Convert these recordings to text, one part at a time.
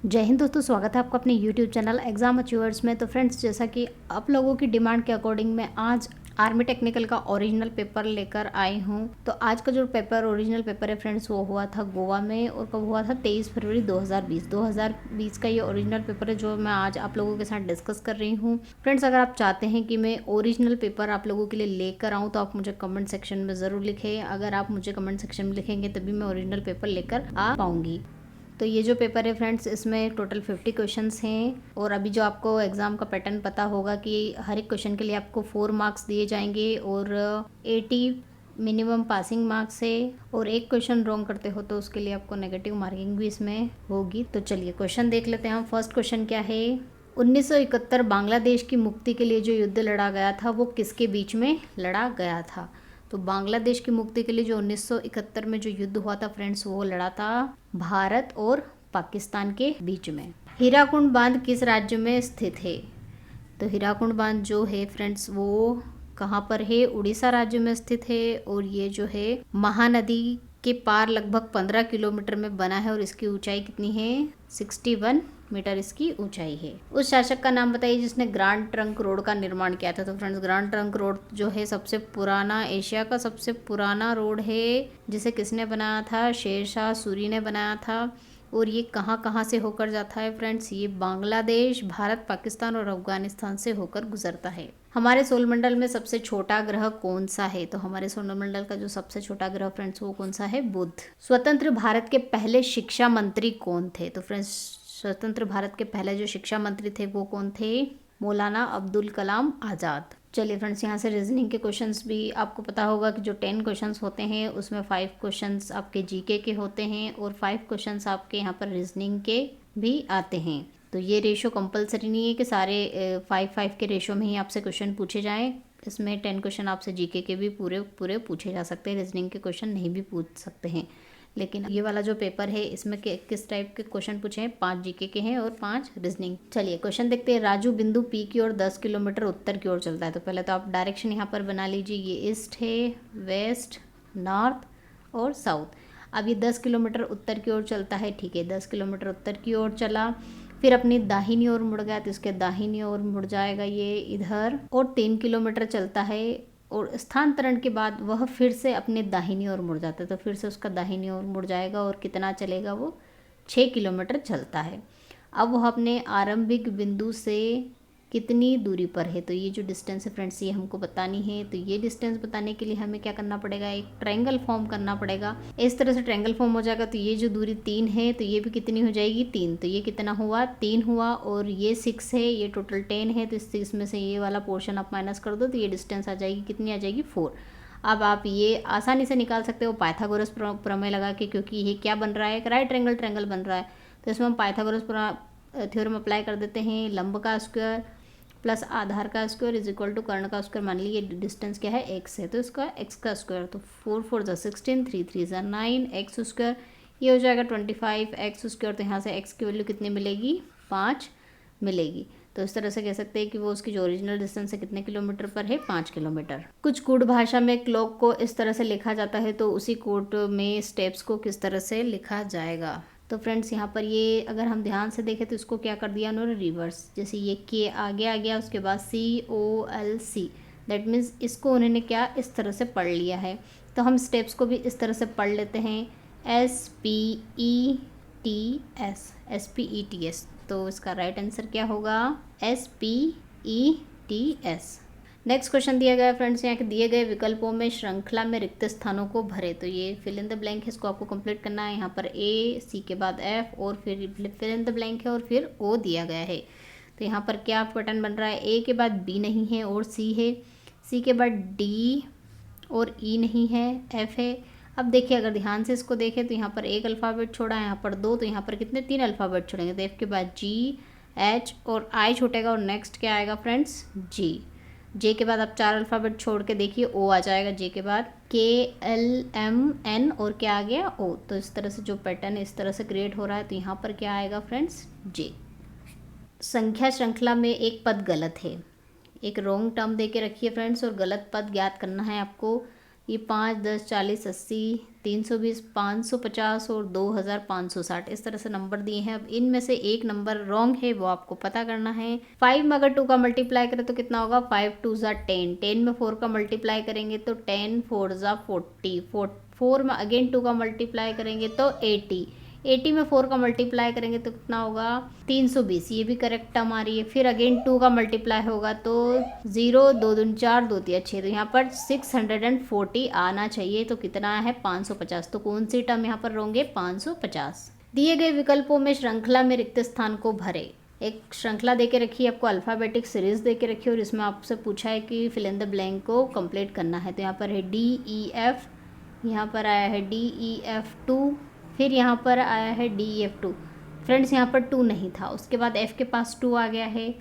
जय हिंद दोस्तों, स्वागत है आपका अपने YouTube चैनल एग्ज़ाम अचीवर्स में। तो फ्रेंड्स, जैसा कि आप लोगों की डिमांड के अकॉर्डिंग मैं आज आर्मी टेक्निकल का ओरिजिनल पेपर लेकर आई हूं। तो आज का जो पेपर ओरिजिनल पेपर है फ्रेंड्स, वो हुआ था गोवा में और कब हुआ था 23 फरवरी 2020 का ये ओरिजिनल पेपर है जो मैं आज आप लोगों के साथ डिस्कस कर रही हूँ। फ्रेंड्स, अगर आप चाहते हैं कि मैं ओरिजिनल पेपर आप लोगों के लिए लेकर आऊँ तो आप मुझे कमेंट सेक्शन में ज़रूर लिखें। अगर आप मुझे कमेंट सेक्शन में लिखेंगे तभी मैं ओरिजिनल पेपर लेकर आ पाऊँगी। तो ये जो पेपर है फ्रेंड्स, इसमें टोटल 50 क्वेश्चंस हैं और अभी जो आपको एग्ज़ाम का पैटर्न पता होगा कि हर एक क्वेश्चन के लिए आपको 4 मार्क्स दिए जाएंगे और 80 मिनिमम पासिंग मार्क्स है और एक क्वेश्चन रॉन्ग करते हो तो उसके लिए आपको नेगेटिव मार्किंग भी इसमें होगी। तो चलिए क्वेश्चन देख लेते हैं हम। फर्स्ट क्वेश्चन क्या है, 1971 बांग्लादेश की मुक्ति के लिए जो युद्ध लड़ा गया था वो किसके बीच में लड़ा गया था? तो बांग्लादेश की मुक्ति के लिए जो 1971 में जो युद्ध हुआ था फ्रेंड्स, वो लड़ा था भारत और पाकिस्तान के बीच में। हीराकुंड बांध किस राज्य में स्थित है? तो हीराकुंड बांध जो है फ्रेंड्स, वो कहाँ पर है? उड़ीसा राज्य में स्थित है और ये जो है महानदी के पार लगभग 15 किलोमीटर में बना है और इसकी ऊंचाई कितनी है? 61 मीटर इसकी ऊंचाई है। उस शासक का नाम बताइए जिसने ग्रांड ट्रंक रोड का निर्माण किया था। तो फ्रेंड्स, ग्रांड ट्रंक रोड जो है सबसे पुराना, एशिया का सबसे पुराना रोड है जिसे किसने बनाया था? शेरशाह सूरी ने बनाया था। और ये कहाँ कहाँ से होकर जाता है फ्रेंड्स? ये बांग्लादेश, भारत, पाकिस्तान और अफगानिस्तान से होकर गुजरता है। हमारे सौरमंडल में सबसे छोटा ग्रह कौन सा है? तो हमारे सौरमंडल का जो सबसे छोटा ग्रह फ्रेंड्स, वो कौन सा है? बुध। स्वतंत्र भारत के पहले शिक्षा मंत्री कौन थे? तो फ्रेंड्स, स्वतंत्र भारत के पहले जो शिक्षा मंत्री थे वो कौन थे? मौलाना अब्दुल कलाम आज़ाद। चलिए फ्रेंड्स, यहाँ से रीजनिंग के क्वेश्चंस भी आपको पता होगा कि जो 10 क्वेश्चंस होते हैं उसमें 5 क्वेश्चंस आपके जीके के होते हैं और 5 क्वेश्चंस आपके यहाँ पर रीजनिंग के भी आते हैं। तो ये रेशो कंपलसरी नहीं है कि सारे 5-5 के रेशो में ही आपसे क्वेश्चन पूछे जाएँ। इसमें 10 क्वेश्चन आपसे जीके के भी पूरे पूरे पूछे जा सकते हैं, रीजनिंग के क्वेश्चन नहीं भी पूछ सकते हैं। लेकिन ये वाला जो पेपर है इसमें किस टाइप के क्वेश्चन पूछे हैं? 5 जीके के हैं और 5 रीजनिंग। चलिए क्वेश्चन देखते हैं। राजू बिंदु पी की ओर 10 किलोमीटर उत्तर की ओर चलता है। तो पहले तो आप डायरेक्शन यहाँ पर बना लीजिए। ये ईस्ट है, वेस्ट, नॉर्थ और साउथ। अब ये 10 किलोमीटर उत्तर की ओर चलता है, ठीक है। 10 किलोमीटर उत्तर की ओर चला, फिर अपनी दाहिनी ओर मुड़ गया तो इसके दाहिनी ओर मुड़ जाएगा ये इधर और 3 किलोमीटर चलता है और स्थानांतरण के बाद वह फिर से अपने दाहिनी ओर मुड़ जाता है। तो फिर से उसका दाहिनी ओर मुड़ जाएगा और कितना चलेगा? वो 6 किलोमीटर चलता है। अब वह अपने आरंभिक बिंदु से कितनी दूरी पर है? तो ये जो डिस्टेंस है फ्रेंड्स, ये हमको बतानी है। तो ये डिस्टेंस बताने के लिए हमें क्या करना पड़ेगा? एक ट्रायंगल फॉर्म करना पड़ेगा। इस तरह से ट्रायंगल फॉर्म हो जाएगा। तो ये जो दूरी 3 है तो ये भी कितनी हो जाएगी? 3। तो ये कितना हुआ? 3 हुआ और ये 6 है, ये टोटल 10 है। तो इस 6 में से ये वाला पोर्शन आप माइनस कर दो तो ये डिस्टेंस आ जाएगी, कितनी आ जाएगी? 4। अब आप ये आसानी से निकाल सकते हो पाइथागोरस प्रमेय लगा के, क्योंकि ये क्या बन रहा है? एक राइट एंगल ट्रायंगल बन रहा है। तो इसमें हम पाइथागोरस थ्योरम अप्लाई कर देते हैं। लंब का स्क्वायर प्लस आधार का स्क्वायर इज इक्वल टू कर्ण का स्क्वायर। मान लीजिए डिस्टेंस क्या है? x है, तो इसका x का स्क्वायर। तो 4 4 ज़ा 16, 3 3 ज़ा 9, x स्क्वायर ये हो जाएगा 25 x स्क्वायर। तो यहाँ से x की वैल्यू कितनी मिलेगी? 5 मिलेगी। तो इस तरह से कह सकते हैं कि वो उसकी जो ओरिजिनल डिस्टेंस है कितने किलोमीटर पर है? 5 किलोमीटर। कुछ कोड भाषा में क्लॉक को इस तरह से लिखा जाता है, तो उसी कोड में स्टेप्स को किस तरह से लिखा जाएगा? तो फ्रेंड्स, यहाँ पर ये अगर हम ध्यान से देखें तो इसको क्या कर दिया उन्होंने? रिवर्स। जैसे ये के आगे आ गया, उसके बाद COLC, दैट मीन्स इसको उन्होंने क्या इस तरह से पढ़ लिया है। तो हम स्टेप्स को भी इस तरह से पढ़ लेते हैं, SPETS। तो इसका राइट आंसर क्या होगा? SPETS। नेक्स्ट क्वेश्चन दिया गया फ्रेंड्स, यहाँ के दिए गए विकल्पों में श्रृंखला में रिक्त स्थानों को भरे। तो ये फिल इन द ब्लैंक है, इसको आपको कंप्लीट करना है। यहाँ पर A, C के बाद F और फिर फिल इन द ब्लैंक है और फिर O दिया गया है। तो यहाँ पर क्या पैटर्न बन रहा है? A के बाद B नहीं है और C है, C के बाद D और E नहीं है, F है। अब देखिए, अगर ध्यान से इसको देखें तो यहाँ पर एक अल्फ़ाबेट छोड़ा है, यहाँ पर 2, तो यहाँ पर कितने? 3 अल्फ़ाबेट छोड़ेंगे। तो F के बाद G, H और I छूटेगा और नेक्स्ट क्या आएगा फ्रेंड्स? G। जे के बाद आप 4 अल्फ़ाबेट छोड़ के देखिए, ओ आ जाएगा। जे के बाद KLMN और क्या आ गया? ओ। तो इस तरह से जो पैटर्न इस तरह से क्रिएट हो रहा है। तो यहाँ पर क्या आएगा फ्रेंड्स? जे। संख्या श्रृंखला में एक पद गलत है। एक रॉन्ग टर्म दे के रखिए फ्रेंड्स और गलत पद ज्ञात करना है आपको। ये 5, 10, 40, 80, 320, 550 और 2560 इस तरह से नंबर दिए हैं। अब इनमें से एक नंबर रॉन्ग है, वो आपको पता करना है। 5 में अगर 2 का मल्टीप्लाई करें तो कितना होगा, 5 2 ज़ा 10, 10 में 4 का मल्टीप्लाई करेंगे तो 10 4 ज़ा 40, 4 में अगेन 2 का मल्टीप्लाई करेंगे तो 80, 80 में 4 का मल्टीप्लाई करेंगे तो कितना होगा, 320, ये भी करेक्ट हमारी है। फिर अगेन 2 का मल्टीप्लाई होगा तो 0 2 दूनी 4 2 3 6, तो यहाँ पर 640 आना चाहिए। तो कितना है, 550। तो कौन सी टर्म यहाँ पर होंगे, 550। दिए गए विकल्पों में श्रृंखला में रिक्त स्थान को भरे। एक श्रृंखला दे के रखी है आपको, अल्फ़ाबेटिक सीरीज दे के रखी है और इसमें आपसे पूछा है कि फिल इन द ब्लैंक को कंप्लीट करना है। तो यहाँ पर है DEF, यहाँ पर आया है DEF2, फिर यहाँ पर आया है DEF2। फ्रेंड्स यहाँ पर 2 नहीं था, उसके बाद F के पास 2 आ गया है,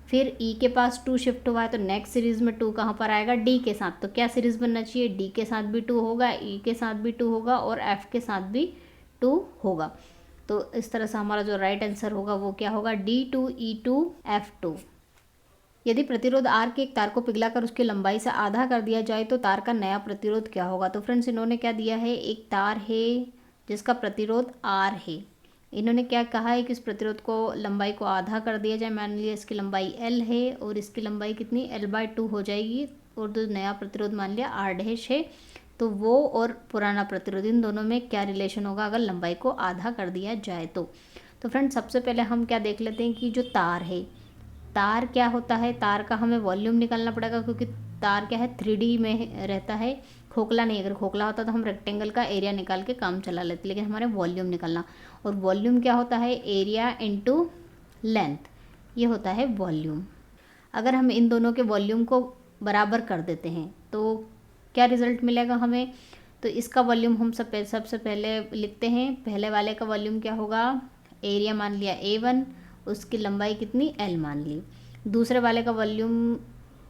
फिर E के पास 2 शिफ्ट हुआ है, तो नेक्स्ट सीरीज़ में 2 कहाँ पर आएगा, D के साथ। तो क्या सीरीज़ बनना चाहिए, D के साथ भी 2 होगा, E के साथ भी 2 होगा और F के साथ भी 2 होगा। तो इस तरह से हमारा जो राइट आंसर होगा वो क्या होगा, D2E2F2। यदि प्रतिरोध R के एक तार को पिघलाकर उसकी लंबाई से आधा कर दिया जाए तो तार का नया प्रतिरोध क्या होगा। तो फ्रेंड्स इन्होंने क्या दिया है, एक तार है जिसका प्रतिरोध R है। इन्होंने क्या कहा है कि इस प्रतिरोध को लंबाई को आधा कर दिया जाए। मान लिया इसकी लंबाई L है और इसकी लंबाई कितनी L/2 हो जाएगी, और जो नया प्रतिरोध मान लिया R' है, तो वो और पुराना प्रतिरोध इन दोनों में क्या रिलेशन होगा अगर लंबाई को आधा कर दिया जाए तो। फ्रेंड्स सबसे पहले हम क्या देख लेते हैं कि जो तार है, तार क्या होता है, तार का हमें वॉल्यूम निकालना पड़ेगा, क्योंकि तार क्या है 3D में रहता है, खोखला नहीं। अगर खोखला होता तो हम रेक्टेंगल का एरिया निकाल के काम चला लेते, लेकिन हमारे वॉल्यूम निकालना, और वॉल्यूम क्या होता है, एरिया इनटू लेंथ, ये होता है वॉल्यूम। अगर हम इन दोनों के वॉल्यूम को बराबर कर देते हैं तो क्या रिज़ल्ट मिलेगा हमें। तो इसका वॉल्यूम हम सबसे पहले लिखते हैं। पहले वाले का वॉल्यूम क्या होगा, एरिया मान लिया A1, उसकी लंबाई कितनी L मान ली। दूसरे वाले का वॉल्यूम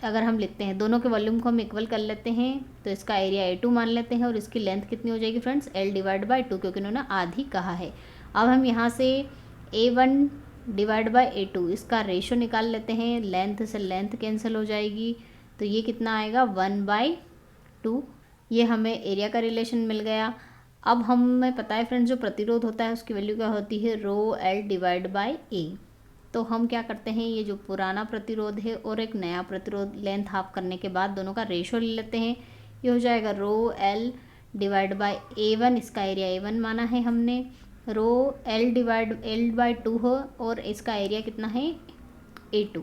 अगर हम लिखते हैं, दोनों के वॉल्यूम को हम इक्वल कर लेते हैं, तो इसका एरिया A2 मान लेते हैं और इसकी लेंथ कितनी हो जाएगी फ्रेंड्स, L/2, क्योंकि उन्होंने आधी कहा है। अब हम यहाँ से A1/A2 इसका रेशो निकाल लेते हैं, लेंथ से लेंथ कैंसिल हो जाएगी, तो ये कितना आएगा 1/2। ये हमें एरिया का रिलेशन मिल गया। अब हमें पता है फ्रेंड्स जो प्रतिरोध होता है उसकी वैल्यू क्या होती है, ρL/A। तो हम क्या करते हैं, ये जो पुराना प्रतिरोध है और एक नया प्रतिरोध लेंथ हाफ करने के बाद दोनों का रेशो ले लेते हैं। ये हो जाएगा ρL/A1, इसका एरिया A1 माना है हमने, ρL/L/2 हो और इसका एरिया कितना है A2।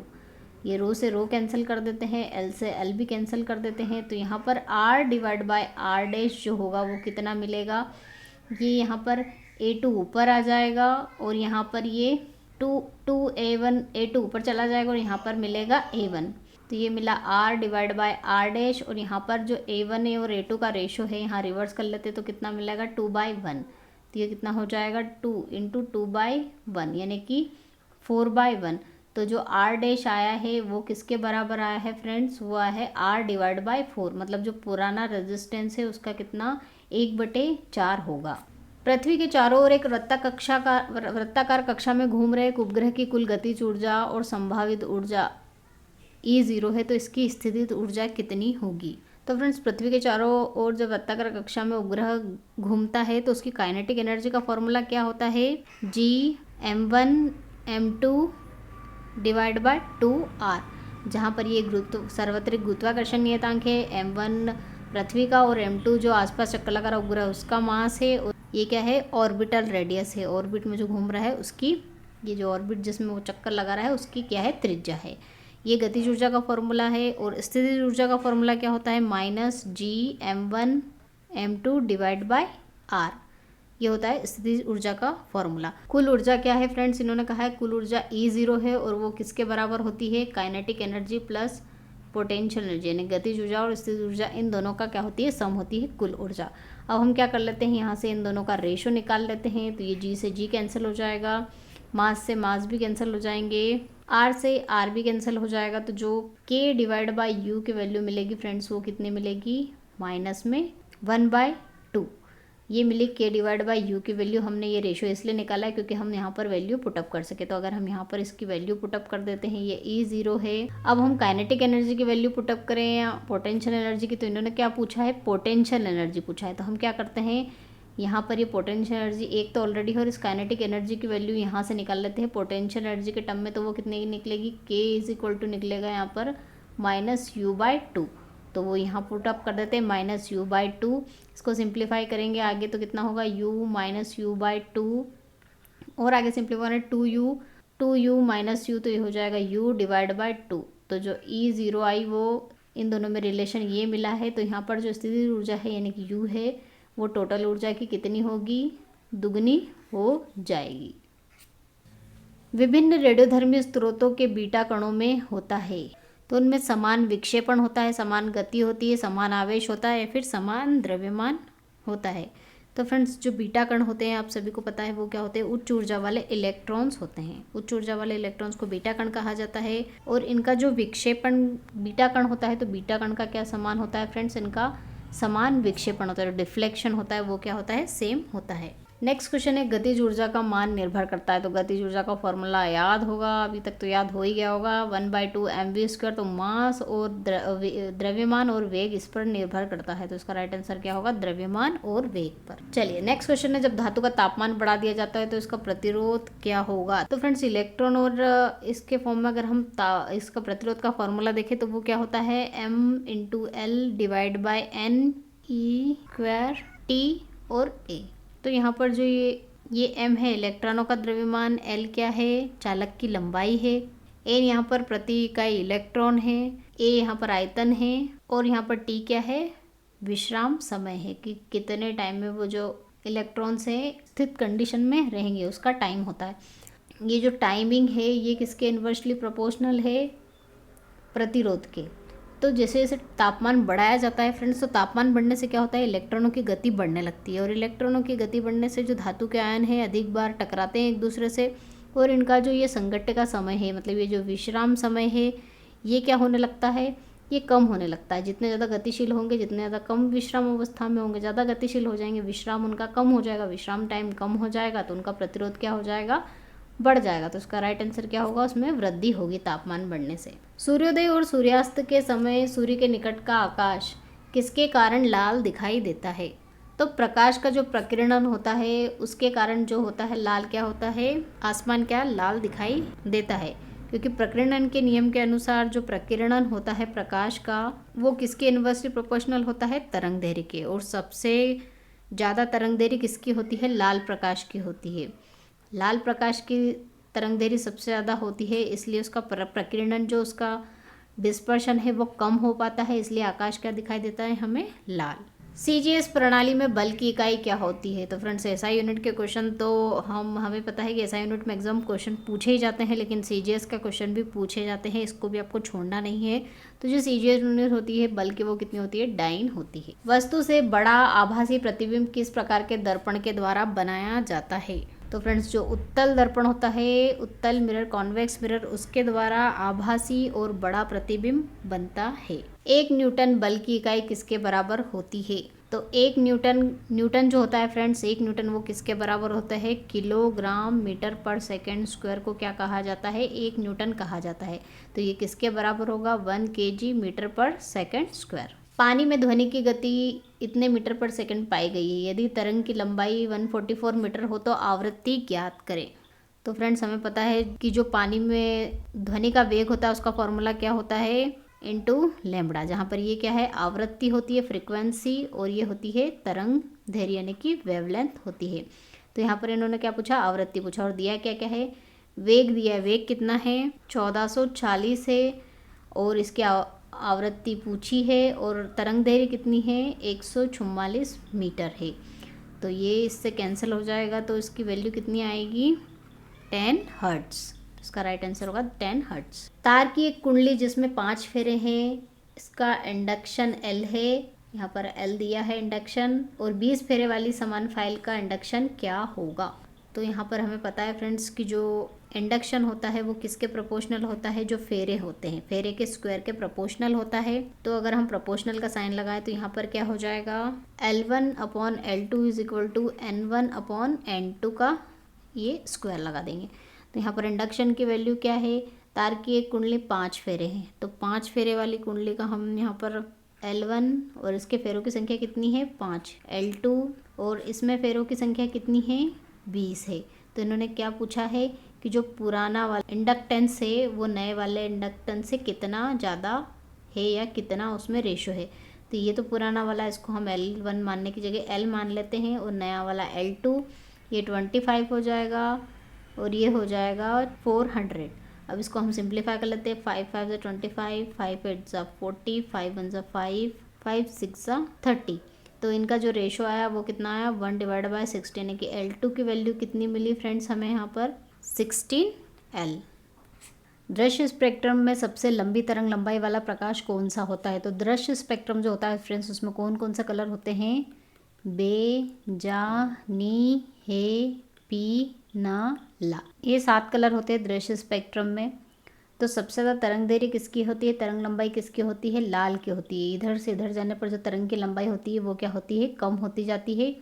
ये रो से रो कैंसिल कर देते हैं, L से L भी कैंसिल कर देते हैं, तो यहाँ पर R/R' जो होगा वो कितना मिलेगा, ये यहाँ पर A2 ऊपर आ जाएगा और यहाँ पर ये 2A1 A2 ऊपर चला जाएगा और यहाँ पर मिलेगा A1। तो ये मिला R/R' और यहाँ पर जो A1 है और A2 का रेशो है यहाँ रिवर्स कर लेते तो कितना मिलेगा 2/1। तो ये कितना हो जाएगा 2 × 2/1 यानी कि 4/1। तो जो R' आया है वो किसके बराबर आया है फ्रेंड्स, वो आया है R/4, मतलब जो पुराना रेजिस्टेंस है उसका कितना 1/4 होगा। पृथ्वी के चारों ओर एक वृत्ताकार कक्षा में घूम रहे एक उपग्रह की कुल गतिज ऊर्जा और संभावित ऊर्जा E0 है, तो इसकी स्थितिज ऊर्जा कितनी होगी। तो फ्रेंड्स पृथ्वी के चारों ओर जब वृत्ताकार कक्षा में उपग्रह घूमता है तो उसकी काइनेटिक एनर्जी का फॉर्मूला क्या होता है, Gm1m2/2r, जहाँ पर ये सार्वत्रिक गुरुत्वाकर्षण नियतांक है, m1 पृथ्वी का और m2 जो आसपास चक्कर लगा रहा उपग्रह उसका मास है, और ये क्या है ऑर्बिटल रेडियस है, ऑर्बिट में जो घूम रहा है उसकी, ये जो ऑर्बिट जिसमें वो चक्कर लगा रहा है उसकी क्या है त्रिज्या है। ये गतिज ऊर्जा का फॉर्मूला है। और स्थितिज ऊर्जा का फॉर्मूला क्या होता है, -Gm1m2/r, ये होता है स्थितिज ऊर्जा का फॉर्मूला। कुल ऊर्जा क्या है फ्रेंड्स, इन्होंने कहा है कुल ऊर्जा E0 है और वो किसके बराबर होती है, kinetic energy plus potential energy, यानी गतिज ऊर्जा और स्थितिज ऊर्जा इन दोनों का क्या होती है, सम होती है कुल ऊर्जा। अब हम क्या कर लेते हैं, यहाँ से इन दोनों का रेशो निकाल लेते हैं, तो ये G से G कैंसिल हो जाएगा, मास से मास भी कैंसिल हो जाएंगे, R से R भी कैंसिल हो जाएगा, तो जो K/U की वैल्यू मिलेगी फ्रेंड्स वो कितनी मिलेगी, -1/2। ये मिली k डिवाइड बाई यू की वैल्यू। हमने ये रेशियो इसलिए निकाला है क्योंकि हम यहाँ पर वैल्यू पुटअप कर सके। तो अगर हम यहाँ पर इसकी वैल्यू पुटअप कर देते हैं, ये E0 है। अब हम काइनेटिक एनर्जी की वैल्यू पुटअप करें या पोटेंशियल एनर्जी की, तो इन्होंने क्या पूछा है, पोटेंशियल एनर्जी पूछा है। तो हम क्या करते हैं, यहाँ पर ये पोटेंशियल एनर्जी एक तो ऑलरेडी है और इस काइनेटिक एनर्जी की वैल्यू यहाँ से निकाल लेते हैं पोटेंशियल एनर्जी के टर्म में। तो वो कितने की निकलेगी, k इज इक्वल टू निकलेगा यहाँ पर -u/2। तो वो यहाँ पुट अप कर देते हैं -u/2। इसको सिंप्लीफाई करेंगे आगे तो कितना होगा, u -u/2 और आगे सिंप्लीफाई करें 2u -u, तो ये हो जाएगा u डिवाइड बाई 2। तो जो E0 आई वो इन दोनों में रिलेशन ये मिला है। तो यहाँ पर जो स्थितिज ऊर्जा है यानी कि u है वो टोटल ऊर्जा की कितनी होगी, दुगनी हो जाएगी। विभिन्न रेडियोधर्मी स्रोतों के बीटा कणों में होता है तो उनमें समान विक्षेपण होता है, समान गति होती है, समान आवेश होता है, फिर समान द्रव्यमान होता है। तो फ्रेंड्स जो बीटा कण होते हैं आप सभी को पता है वो क्या होते हैं, उच्च ऊर्जा वाले इलेक्ट्रॉन्स होते हैं। उच्च ऊर्जा वाले इलेक्ट्रॉन्स को बीटा कण कहा जाता है। और इनका जो विक्षेपण बीटा कण होता है, तो बीटा कण का क्या समान होता है फ्रेंड्स, इनका समान विक्षेपण होता है। डिफ्लेक्शन होता है वो क्या होता है, सेम होता है। नेक्स्ट क्वेश्चन है गतिज ऊर्जा का मान निर्भर करता है। तो गतिज ऊर्जा का फॉर्मूला याद होगा, अभी तक तो याद हो ही गया होगा, 1/2 mv²। तो मास और द्रव्यमान और वेग इस पर निर्भर करता है। तो इसका राइट आंसर क्या होगा, द्रव्यमान और वेग पर। चलिए नेक्स्ट क्वेश्चन है जब धातु का तापमान बढ़ा दिया जाता है तो इसका प्रतिरोध क्या होगा। तो फ्रेंड्स इलेक्ट्रॉन और इसके फॉर्म में अगर हम इसका प्रतिरोध का फॉर्मूला देखें तो वो क्या होता है, m×l divide by n e²t और a। तो यहाँ पर जो ये m है इलेक्ट्रॉनों का द्रव्यमान, l क्या है, चालक की लंबाई है, a यहाँ पर प्रति इकाई इलेक्ट्रॉन है, a यहाँ पर आयतन है और यहाँ पर t क्या है, विश्राम समय है कि कितने टाइम में वो जो इलेक्ट्रॉन्स हैं स्थित कंडीशन में रहेंगे, उसका टाइम होता है। ये जो टाइमिंग है ये किसके इन्वर्सली प्रोपोर्शनल है, प्रतिरोध के। तो जैसे जैसे तापमान बढ़ाया जाता है फ्रेंड्स, तो तापमान बढ़ने से क्या होता है, इलेक्ट्रॉनों की गति बढ़ने लगती है और इलेक्ट्रॉनों की गति बढ़ने से जो धातु के आयन है अधिक बार टकराते हैं एक दूसरे से और इनका जो ये संघट्य का समय है, मतलब ये जो विश्राम समय है, ये क्या होने लगता है, ये कम होने लगता है। जितने ज़्यादा गतिशील होंगे, जितने ज़्यादा कम विश्राम अवस्था में होंगे, ज़्यादा गतिशील हो जाएंगे, विश्राम उनका कम हो जाएगा, विश्राम टाइम कम हो जाएगा तो उनका प्रतिरोध क्या हो जाएगा, बढ़ जाएगा। तो इसका राइट आंसर क्या होगा, उसमें वृद्धि होगी तापमान बढ़ने से। सूर्योदय और सूर्यास्त के समय सूर्य के निकट का आकाश किसके कारण लाल दिखाई देता है। तो प्रकाश का जो प्रकीर्णन होता है उसके कारण जो होता है लाल क्या होता है, आसमान क्या लाल दिखाई देता है, क्योंकि प्रकीर्णन के नियम के अनुसार जो प्रकीर्णन होता है प्रकाश का वो किसके इन्वर्सली प्रोपोर्शनल होता है, तरंग दैर्घ्य के। और सबसे ज़्यादा तरंग दैर्घ्य किसकी होती है, लाल प्रकाश की होती है। लाल प्रकाश की तरंग दैर्घ्य सबसे ज़्यादा होती है, इसलिए उसका प्रकीर्णन जो उसका डिस्पर्शन है वो कम हो पाता है, इसलिए आकाश क्या दिखाई देता है हमें, लाल। CGS प्रणाली में बल की इकाई क्या होती है। तो फ्रेंड्स SI यूनिट के क्वेश्चन तो हमें पता है कि SI यूनिट में एग्जाम क्वेश्चन पूछे ही जाते हैं, लेकिन CGS का क्वेश्चन भी पूछे जाते हैं, इसको भी आपको छोड़ना नहीं है। तो जो CGS यूनिट होती है बल की वो कितनी होती है, डाइन होती है। वस्तु से बड़ा आभासी प्रतिबिंब किस प्रकार के दर्पण के द्वारा बनाया जाता है। तो फ्रेंड्स जो उत्तल दर्पण होता है, उत्तल मिरर, कॉन्वेक्स मिरर, उसके द्वारा आभासी और बड़ा प्रतिबिंब बनता है। 1 न्यूटन बल की इकाई किसके बराबर होती है। तो 1 न्यूटन जो होता है फ्रेंड्स, 1 न्यूटन वो किसके बराबर होता है, किलोग्राम मीटर पर सेकेंड स्क्वायर को क्या कहा जाता है, 1 न्यूटन कहा जाता है। तो ये किसके बराबर होगा, 1 kg मीटर पर सेकेंड स्क्वायर। पानी में ध्वनि की गति इतने मीटर पर सेकंड पाई गई है। यदि तरंग की लंबाई 144 मीटर हो तो आवृत्ति ज्ञात करें। तो फ्रेंड्स हमें पता है कि जो पानी में ध्वनि का वेग होता है उसका फॉर्मूला क्या होता है, इनटू लैम्बडा, जहाँ पर ये क्या है, आवृत्ति होती है, फ्रीक्वेंसी, और ये होती है तरंग दैर्घ्य यानी कि वेवलेंथ होती है। तो यहाँ पर इन्होंने क्या पूछा, आवृत्ति पूछा और दिया क्या क्या है, वेग दिया है। वेग कितना है, 1440 है और इसकी आवृत्ति पूछी है और तरंग दैर्घ्य कितनी है, 144 मीटर है। तो ये इससे कैंसिल हो जाएगा तो इसकी वैल्यू कितनी आएगी, 10 हर्ट्ज। इसका राइट आंसर होगा 10 हर्ट्ज। तार की एक कुंडली जिसमें 5 फेरे हैं, इसका इंडक्शन L है, यहाँ पर L दिया है इंडक्शन, और 20 फेरे वाली समान फाइल का इंडक्शन क्या होगा। तो यहाँ पर हमें पता है फ्रेंड्स कि जो इंडक्शन होता है वो किसके प्रोपोर्शनल होता है, जो फेरे होते हैं फेरे के स्क्वायर के प्रोपोर्शनल होता है। तो अगर हम प्रोपोर्शनल का साइन लगाए तो यहाँ पर क्या हो जाएगा, L1 upon L2 is equal to N1 upon N2 का ये स्क्वायर लगा देंगे। तो यहाँ पर इंडक्शन की वैल्यू क्या है, तार की एक कुंडली 5 फेरे हैं तो 5 फेरे वाली कुंडली का हम यहाँ पर L1 और इसके फेरों की संख्या कितनी है 5, L2 और इसमें फेरों की संख्या कितनी है 20 है। तो इन्होंने क्या पूछा है कि जो पुराना वाला इंडक्टेंस है वो नए वाले इंडक्टेंस से कितना ज़्यादा है या कितना उसमें रेशो है। तो ये तो पुराना वाला, इसको हम L1 मानने की जगह L मान लेते हैं और नया वाला L2 ये 25 हो जाएगा और ये हो जाएगा 400। अब इसको हम सिंप्लीफाई कर लेते हैं, 5 5 25, 5 8 40, 5 1 5, 5 6 30। तो इनका जो रेशो आया वो कितना आया 1/16, यानी कि L2 की वैल्यू कितनी मिली फ्रेंड्स हमें यहाँ पर 16L। दृश्य स्पेक्ट्रम में सबसे लंबी तरंग लंबाई वाला प्रकाश कौन सा होता है। तो दृश्य स्पेक्ट्रम जो होता है फ्रेंड्स उसमें कौन कौन सा कलर होते हैं, बे, जा, नी, हे, पी, ना, ला, ये 7 कलर होते हैं दृश्य स्पेक्ट्रम में। तो सबसे ज़्यादा तरंग दैर्घ्य किसकी होती है, तरंग लंबाई किसकी होती है, लाल की होती है। इधर से इधर जाने पर जो तरंग की लंबाई होती है वो क्या होती है, कम होती जाती है।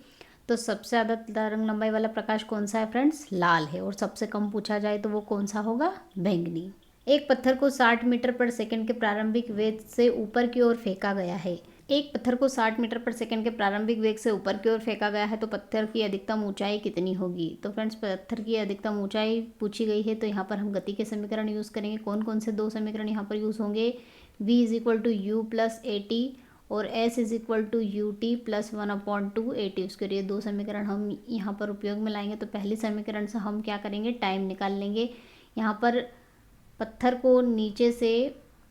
तो सबसे ज़्यादा तरंग लंबाई वाला प्रकाश कौन सा है फ्रेंड्स, लाल है। और सबसे कम पूछा जाए तो वो कौन सा होगा, बैंगनी। एक पत्थर को 60 मीटर पर सेकंड के प्रारंभिक वेग से ऊपर की ओर फेंका गया है। एक पत्थर को 60 मीटर पर सेकंड के प्रारंभिक वेग से ऊपर की ओर फेंका गया है तो पत्थर की अधिकतम ऊंचाई कितनी होगी। तो फ्रेंड्स पत्थर की अधिकतम ऊंचाई पूछी गई है तो यहाँ पर हम गति के समीकरण यूज़ करेंगे। कौन कौन से 2 समीकरण यहाँ पर यूज़ होंगे, v is equal to u plus a t और s is equal to u t plus 1/2 a t. उसके लिए 2 समीकरण हम यहाँ पर उपयोग में लाएंगे। तो पहले समीकरण से हम क्या करेंगे, टाइम निकाल लेंगे। यहाँ पर पत्थर को नीचे से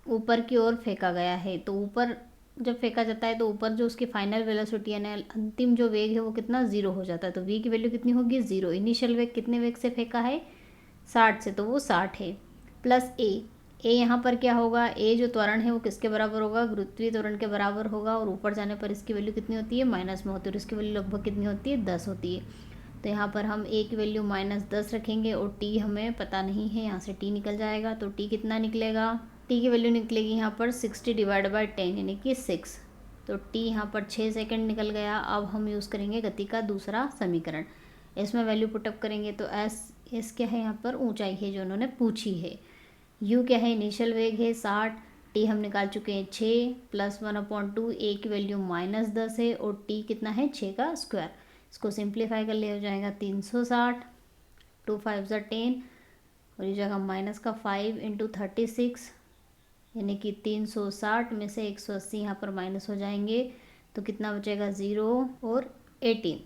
ऊपर की ओर फेंका गया है तो ऊपर जब फेंका जाता है तो ऊपर जो उसकी फाइनल वेलोसिटी यानी अंतिम जो वेग है वो कितना 0 हो जाता है। तो v की वैल्यू कितनी होगी 0। इनिशियल वेग कितने वेग से फेंका है 60 से, तो वो 60 है। प्लस a यहाँ पर क्या होगा, a जो त्वरण है वो किसके बराबर होगा, गुरुत्वीय त्वरण के बराबर होगा। और ऊपर जाने पर इसकी वैल्यू कितनी होती है माइनस में होती है और इसकी वैल्यू लगभग कितनी होती है 10 होती है। तो यहाँ पर हम a की वैल्यू -10 रखेंगे और t हमें पता नहीं है, यहाँ से t निकल जाएगा। तो t कितना निकलेगा, t की वैल्यू निकलेगी यहाँ पर 60 / 10 यानी कि 6। तो t यहाँ पर 6 सेकंड निकल गया। अब हम यूज़ करेंगे गति का दूसरा समीकरण, इसमें वैल्यू पुटअप करेंगे तो s क्या है यहाँ पर ऊंचाई है जो उन्होंने पूछी है, u क्या है इनिशियल वेग है 60, t हम निकाल चुके हैं 6 प्लस 1/2, a की वैल्यू -10 है और t कितना है 6 का स्क्वायर। इसको सिंप्लीफाई कर ले हो जाएगा 360, 2 5 10 और ये जगह माइनस का 5 × 36 यानी कि 360 में से 180 यहाँ पर माइनस हो जाएंगे तो कितना बचेगा 0 और 18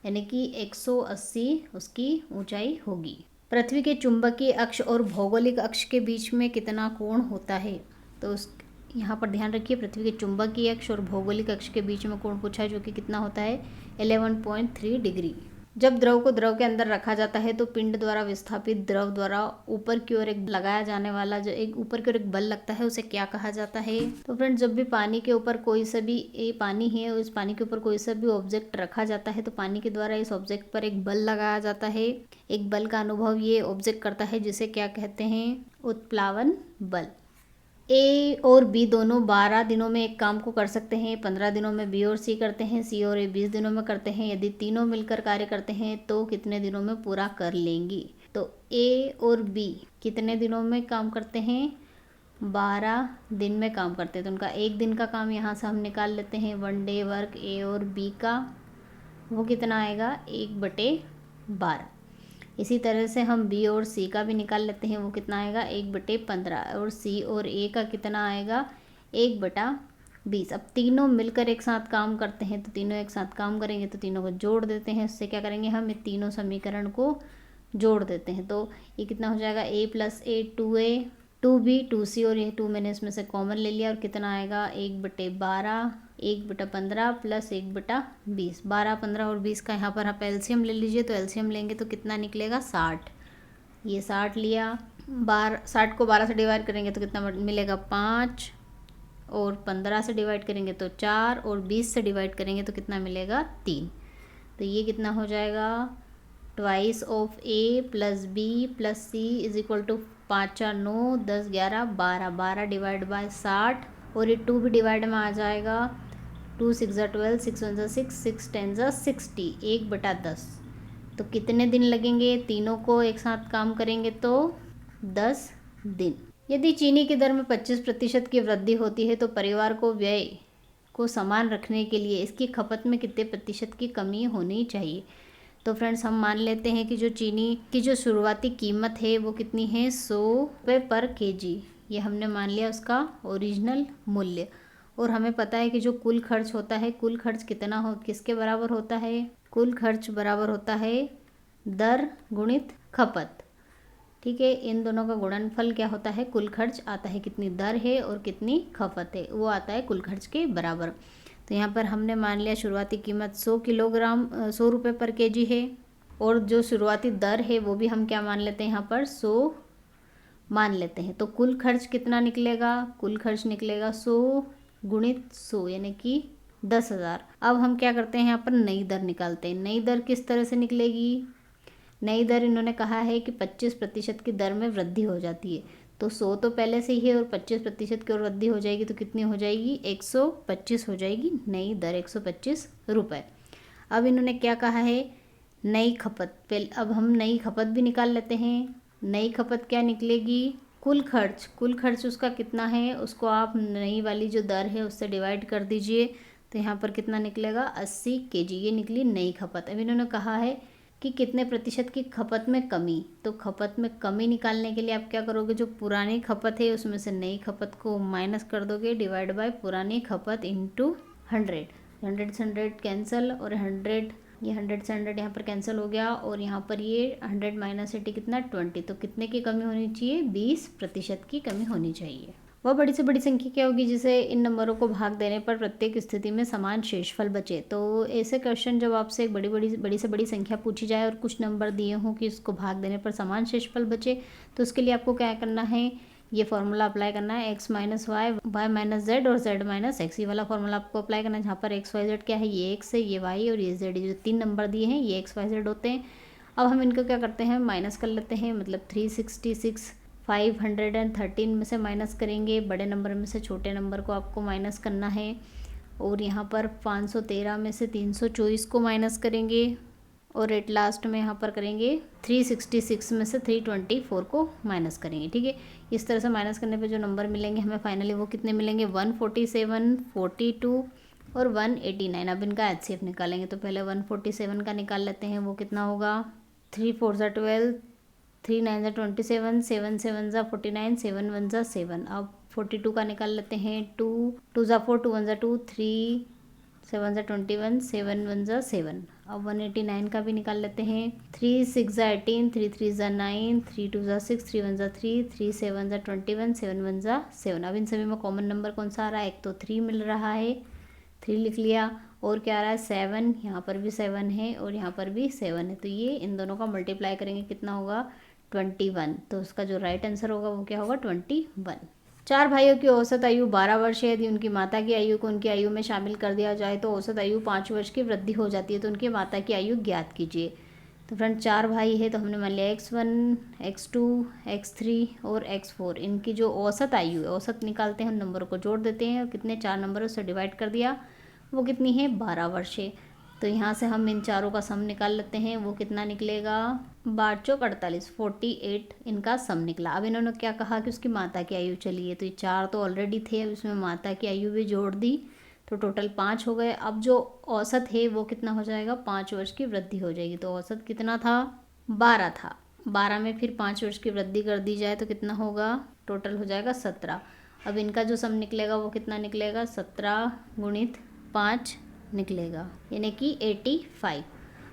यानी कि 180 उसकी ऊंचाई होगी। पृथ्वी के चुंबकीय अक्ष और भौगोलिक अक्ष के बीच में कितना कोण होता है। तो उस यहाँ पर ध्यान रखिए, पृथ्वी के चुंबकीय अक्ष और भौगोलिक अक्ष के बीच में कोण पूछा है जो कि कितना होता है 11.3 डिग्री। जब द्रव को द्रव के अंदर रखा जाता है तो पिंड द्वारा विस्थापित द्रव द्वारा ऊपर की ओर एक लगाया जाने वाला जो एक ऊपर की ओर एक बल लगता है उसे क्या कहा जाता है। तो फ्रेंड्स जब भी पानी के ऊपर कोई सा भी, ये पानी है और इस पानी के ऊपर कोई सा भी ऑब्जेक्ट रखा जाता है तो पानी के द्वारा इस ऑब्जेक्ट पर एक बल लगाया जाता है। एक बल का अनुभव ये ऑब्जेक्ट करता है जिसे क्या कहते हैं, उत्प्लावन बल। ए और बी दोनों 12 दिनों में एक काम को कर सकते हैं, 15 दिनों में बी और सी करते हैं, सी और ए 20 दिनों में करते हैं। यदि तीनों मिलकर कार्य करते हैं तो कितने दिनों में पूरा कर लेंगी। तो ए और बी कितने दिनों में काम करते हैं, 12 दिन में काम करते हैं। तो उनका एक दिन का काम यहाँ से हम निकाल लेते हैं, 1 डे वर्क ए और बी का, वो कितना आएगा 1/12। इसी तरह से हम बी और सी का भी निकाल लेते हैं, वो कितना आएगा 1/15 और सी और ए का कितना आएगा 1/20। अब तीनों मिलकर एक साथ काम करते हैं तो तीनों एक साथ काम करेंगे तो तीनों को जोड़ देते हैं। उससे क्या करेंगे हम इन तीनों समीकरण को जोड़ देते हैं तो ये कितना हो जाएगा a + a 2a 2b 2c और ये 2 मैंने इसमें से कॉमन ले लिया और कितना आएगा 1/12 1/15 प्लस 1/20। 12 15 और 20 का यहाँ पर आप एलसीएम ले लीजिए तो एलसीएम लेंगे तो कितना निकलेगा 60। ये 60 लिया, 60 को 12 से डिवाइड करेंगे तो कितना मिलेगा 5 और 15 से डिवाइड करेंगे तो 4 और 20 से डिवाइड करेंगे तो कितना मिलेगा 3। तो ये कितना हो जाएगा twice of a plus b plus c is equal to 5 4 9 10 11 12, 12 divide by 60 और ये 2 भी डिवाइड में आ जाएगा। 2 6 ज़ा 12, 6 1 ज़ा 6, 6 10 ज़ा 60, 1/10। तो कितने दिन लगेंगे? तीनों को एक साथ काम करेंगे तो 10 दिन। यदि चीनी की दर में 25% की वृद्धि होती है तो परिवार को व्यय को समान रखने के लिए इसकी खपत में कितने प्रतिशत की कमी होनी चाहिए? तो फ्रेंड्स हम मान लेते हैं कि जो चीनी की जो शुरुआती कीमत है वो कितनी है, 100 रुपये पर केजी। ये हमने मान लिया उसका ओरिजिनल मूल्य। और हमें पता है कि जो कुल खर्च होता है, कुल खर्च कितना हो, किसके बराबर होता है? कुल खर्च बराबर होता है दर गुणित खपत। ठीक है, इन दोनों का गुणनफल क्या होता है? कुल खर्च आता है, कितनी दर है और कितनी खपत है, वो आता है कुल खर्च के बराबर। तो यहाँ पर हमने मान लिया शुरुआती कीमत 100 रुपये पर केजी है और जो शुरुआती दर है वो भी हम क्या मान लेते हैं यहाँ पर 100 मान लेते हैं। तो कुल खर्च कितना निकलेगा? कुल खर्च निकलेगा 100 गुणित 100 यानी कि 10,000। अब हम क्या करते हैं, यहाँ पर नई दर निकालते हैं। नई दर किस तरह से निकलेगी? नई दर इन्होंने कहा है कि 25% की दर में वृद्धि हो जाती है। तो 100 तो पहले से ही है और 25% की और वृद्धि हो जाएगी तो कितनी हो जाएगी? 125 हो जाएगी नई दर, 125 रुपये। अब इन्होंने क्या कहा है? नई खपत। पहले अब हम नई खपत भी निकाल लेते हैं। नई खपत क्या निकलेगी? कुल खर्च। कुल खर्च उसका कितना है उसको आप नई वाली जो दर है उससे डिवाइड कर दीजिए। तो यहाँ पर कितना निकलेगा? 80 केजी। ये निकली नई खपत। अब इन्होंने कहा है कि कितने प्रतिशत की खपत में कमी। तो खपत में कमी निकालने के लिए आप क्या करोगे? जो पुरानी खपत है उसमें से नई खपत को माइनस कर दोगे, डिवाइड बाय पुरानी खपत इंटू 100। 100 से 100 कैंसिल और 100, ये 100 से 100 यहाँ पर कैंसिल हो गया और यहाँ पर ये 100 माइनस 80 कितना? 20। तो कितने की कमी होनी चाहिए? 20% की कमी होनी चाहिए। वह बड़ी से बड़ी संख्या क्या होगी जिसे इन नंबरों को भाग देने पर प्रत्येक स्थिति में समान शेषफल बचे? तो ऐसे क्वेश्चन जब आपसे एक बड़ी से बड़ी संख्या पूछी जाए और कुछ नंबर दिए हों कि उसको भाग देने पर समान शेषफल बचे, तो उसके लिए आपको क्या करना है? ये फॉर्मूला अप्लाई करना है, x minus y, y minus z और z माइनस एक्स। ये वाला फॉर्मूला आपको अप्लाई करना है जहाँ पर x y z क्या है? ये x है, ये y और ये z। जो 3 नंबर दिए हैं ये x y z होते हैं। अब हम इनको क्या करते हैं? माइनस कर लेते हैं। मतलब 366 513 में से माइनस करेंगे, बड़े नंबर में से छोटे नंबर को आपको माइनस करना है। और यहाँ पर 513 में से 324 को माइनस करेंगे और एट लास्ट में यहाँ पर करेंगे 366 में से 324 को माइनस करेंगे। ठीक है, इस तरह से माइनस करने पे जो नंबर मिलेंगे हमें फाइनली वो कितने मिलेंगे? 147, 42 और 189। अब इनका HCF निकालेंगे तो पहले 147 का निकाल लेते हैं। वो कितना होगा? 3 4 ज़ा 12, 3 9 ज़ा 27, 7 7 ज़ा 49, 7 1 ज़ा 7। अब 42 का निकाल लेते हैं। 2 2 ज़ा 4, 2 1 ज़ा 2, 3 7 ज़ा 21, 7 1 ज़ा 7। अब 189 का भी निकाल लेते हैं। 3 6 ज़ा 18, 3 3 ज़ा 9, 3 2 ज़ा 6, 3 1 ज़ा 3, 3 7 ज़ा 21, 7 1 ज़ा 7। अब इन सभी में कॉमन नंबर कौन सा आ रहा है? एक तो 3 मिल रहा है, 3 लिख लिया। और क्या आ रहा है? 7। यहाँ पर भी 7 है और यहाँ पर भी 7 है। तो ये इन दोनों का मल्टीप्लाई करेंगे कितना होगा? 21। तो उसका जो राइट आंसर होगा वो क्या होगा? 21। 4 भाइयों की औसत आयु 12 वर्ष है। यदि उनकी माता की आयु को उनकी आयु में शामिल कर दिया जाए तो औसत आयु 5 वर्ष की वृद्धि हो जाती है। तो उनकी माता की आयु ज्ञात कीजिए। तो फ्रेंड 4 भाई है तो हमने मान लिया x1, x2, x3 और x4। इनकी जो औसत आयु है, औसत निकालते हैं, उन नंबरों को जोड़ देते हैं और कितने 4 नंबरों से डिवाइड कर दिया, वो कितनी है? 12 वर्ष है। तो यहाँ से हम इन चारों का सम निकाल लेते हैं। वो कितना निकलेगा? 12 चौक 48, 48 इनका सम निकला। अब इन्होंने क्या कहा कि उसकी माता की आयु चलिए, तो ये 4 तो ऑलरेडी थे, अब इसमें माता की आयु भी जोड़ दी तो टोटल 5 हो गए। अब जो औसत है वो कितना हो जाएगा? 5 वर्ष की वृद्धि हो जाएगी। तो औसत कितना था? 12 था। 12 में फिर 5 वर्ष की वृद्धि कर दी जाए तो कितना होगा? टोटल हो जाएगा 17। अब इनका जो सम निकलेगा वो कितना निकलेगा? 17 गुणित 5 निकलेगा, यानी कि 85।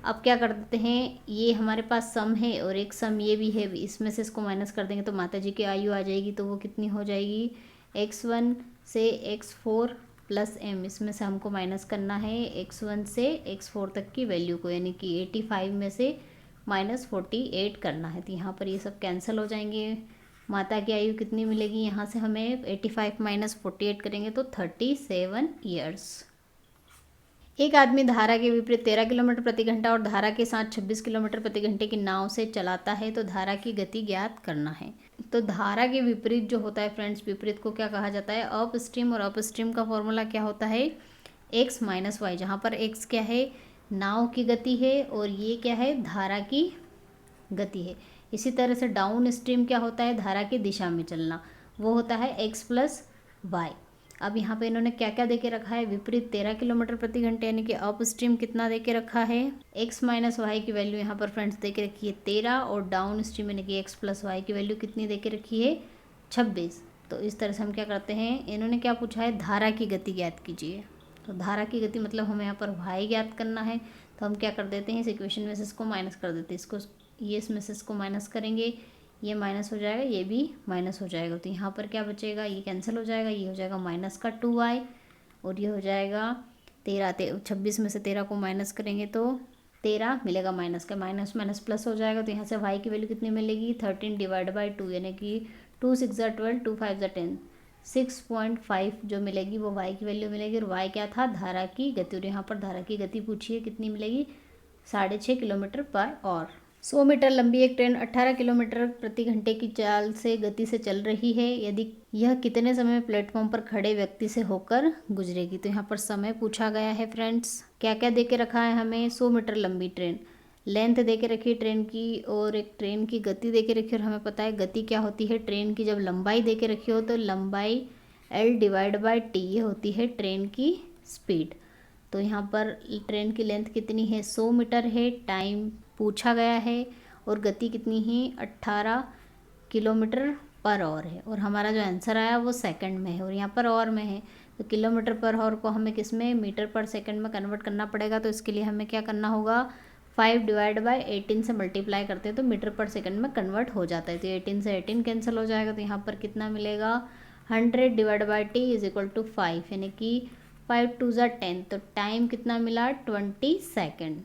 अब क्या कर देते हैं? ये हमारे पास सम है और एक सम ये भी है, इसमें से इसको माइनस कर देंगे तो माता जी की आयु आ जाएगी। तो वो कितनी हो जाएगी? x1 से x4 प्लस m। इसमें से हमको माइनस करना है x1 से x4 तक की वैल्यू को, यानी कि 85 में से -48 करना है। तो यहाँ पर ये सब कैंसिल हो जाएंगे। माता की आयु कितनी मिलेगी? यहाँ से हमें 85 - 48 करेंगे तो 37 ईयर्स। एक आदमी धारा के विपरीत 13 किलोमीटर प्रति घंटा और धारा के साथ 26 किलोमीटर प्रति घंटे की नाव से चलाता है तो धारा की गति ज्ञात करना है। तो धारा के विपरीत जो होता है फ्रेंड्स, विपरीत को क्या कहा जाता है, अप स्ट्रीम। और अप स्ट्रीम का फॉर्मूला क्या होता है, x माइनस वाई, जहाँ पर x क्या है, नाव की गति है, और ये क्या है, धारा की गति है। इसी तरह से डाउन स्ट्रीम क्या होता है, धारा की दिशा में चलना, वो होता है x प्लस वाई। अब यहाँ पे इन्होंने क्या क्या दे के रखा है, विपरीत 13 किलोमीटर प्रति घंटे, यानी कि अप स्ट्रीम कितना दे के रखा है, x माइनस वाई की वैल्यू यहाँ पर फ्रेंड्स दे के रखी है 13, और डाउन स्ट्रीम यानी कि x प्लस वाई की वैल्यू कितनी दे के रखी है, 26। तो इस तरह से हम क्या करते हैं, इन्होंने क्या पूछा है, धारा की गति ज्ञात कीजिए। तो धारा की गति मतलब हमें यहाँ पर y ज्ञात करना है, तो हम क्या कर देते हैं, इस इक्वेशन में से इसको माइनस कर देते हैं, इसको ये इसमें से इसको माइनस करेंगे, ये माइनस हो जाएगा, ये भी माइनस हो जाएगा। तो यहाँ पर क्या बचेगा, ये कैंसिल हो जाएगा, ये हो जाएगा माइनस का 2y, और ये हो जाएगा 26 में से 13 को माइनस करेंगे तो 13 मिलेगा, माइनस का माइनस माइनस प्लस हो जाएगा। तो यहाँ से y की वैल्यू कितनी मिलेगी, 13 डिवाइड बाई 2, यानी कि 2 6 12, 2 5 10, 6.5 जो मिलेगी वो y की वैल्यू मिलेगी। और y क्या था, धारा की गति, और यहाँ पर धारा की गति पूछी है कितनी मिलेगी, 6.5 किलोमीटर पर और 100 मीटर लंबी एक ट्रेन 18 किलोमीटर प्रति घंटे की चाल से गति से चल रही है, यदि यह कितने समय में प्लेटफॉर्म पर खड़े व्यक्ति से होकर गुजरेगी। तो यहाँ पर समय पूछा गया है फ्रेंड्स, क्या क्या दे के रखा है हमें, 100 मीटर लंबी ट्रेन, लेंथ दे के रखी है ट्रेन की, और एक ट्रेन की गति दे के रखी है। और हमें पता है गति क्या होती है ट्रेन की, जब लंबाई दे के रखी हो तो लंबाई L डिवाइड बाई टी, ये होती है ट्रेन की स्पीड। तो यहाँ पर ट्रेन की लेंथ कितनी है, 100 मीटर है, टाइम पूछा गया है, और गति कितनी है, 18 किलोमीटर पर आवर है, और हमारा जो आंसर आया वो सेकंड में है, और यहाँ पर आवर में है। तो किलोमीटर पर आवर को हमें किस में, मीटर पर सेकंड में कन्वर्ट करना पड़ेगा। तो इसके लिए हमें क्या करना होगा, 5 डिवाइड बाई 18 से मल्टीप्लाई करते हैं तो मीटर पर सेकंड में कन्वर्ट हो जाता है। तो 18 से 18 कैंसिल हो जाएगा, तो यहाँ पर कितना मिलेगा, 100 divide by t is equal to 5, यानी कि 5 2 ज़ा 10। तो टाइम कितना मिला, 20 सेकेंड।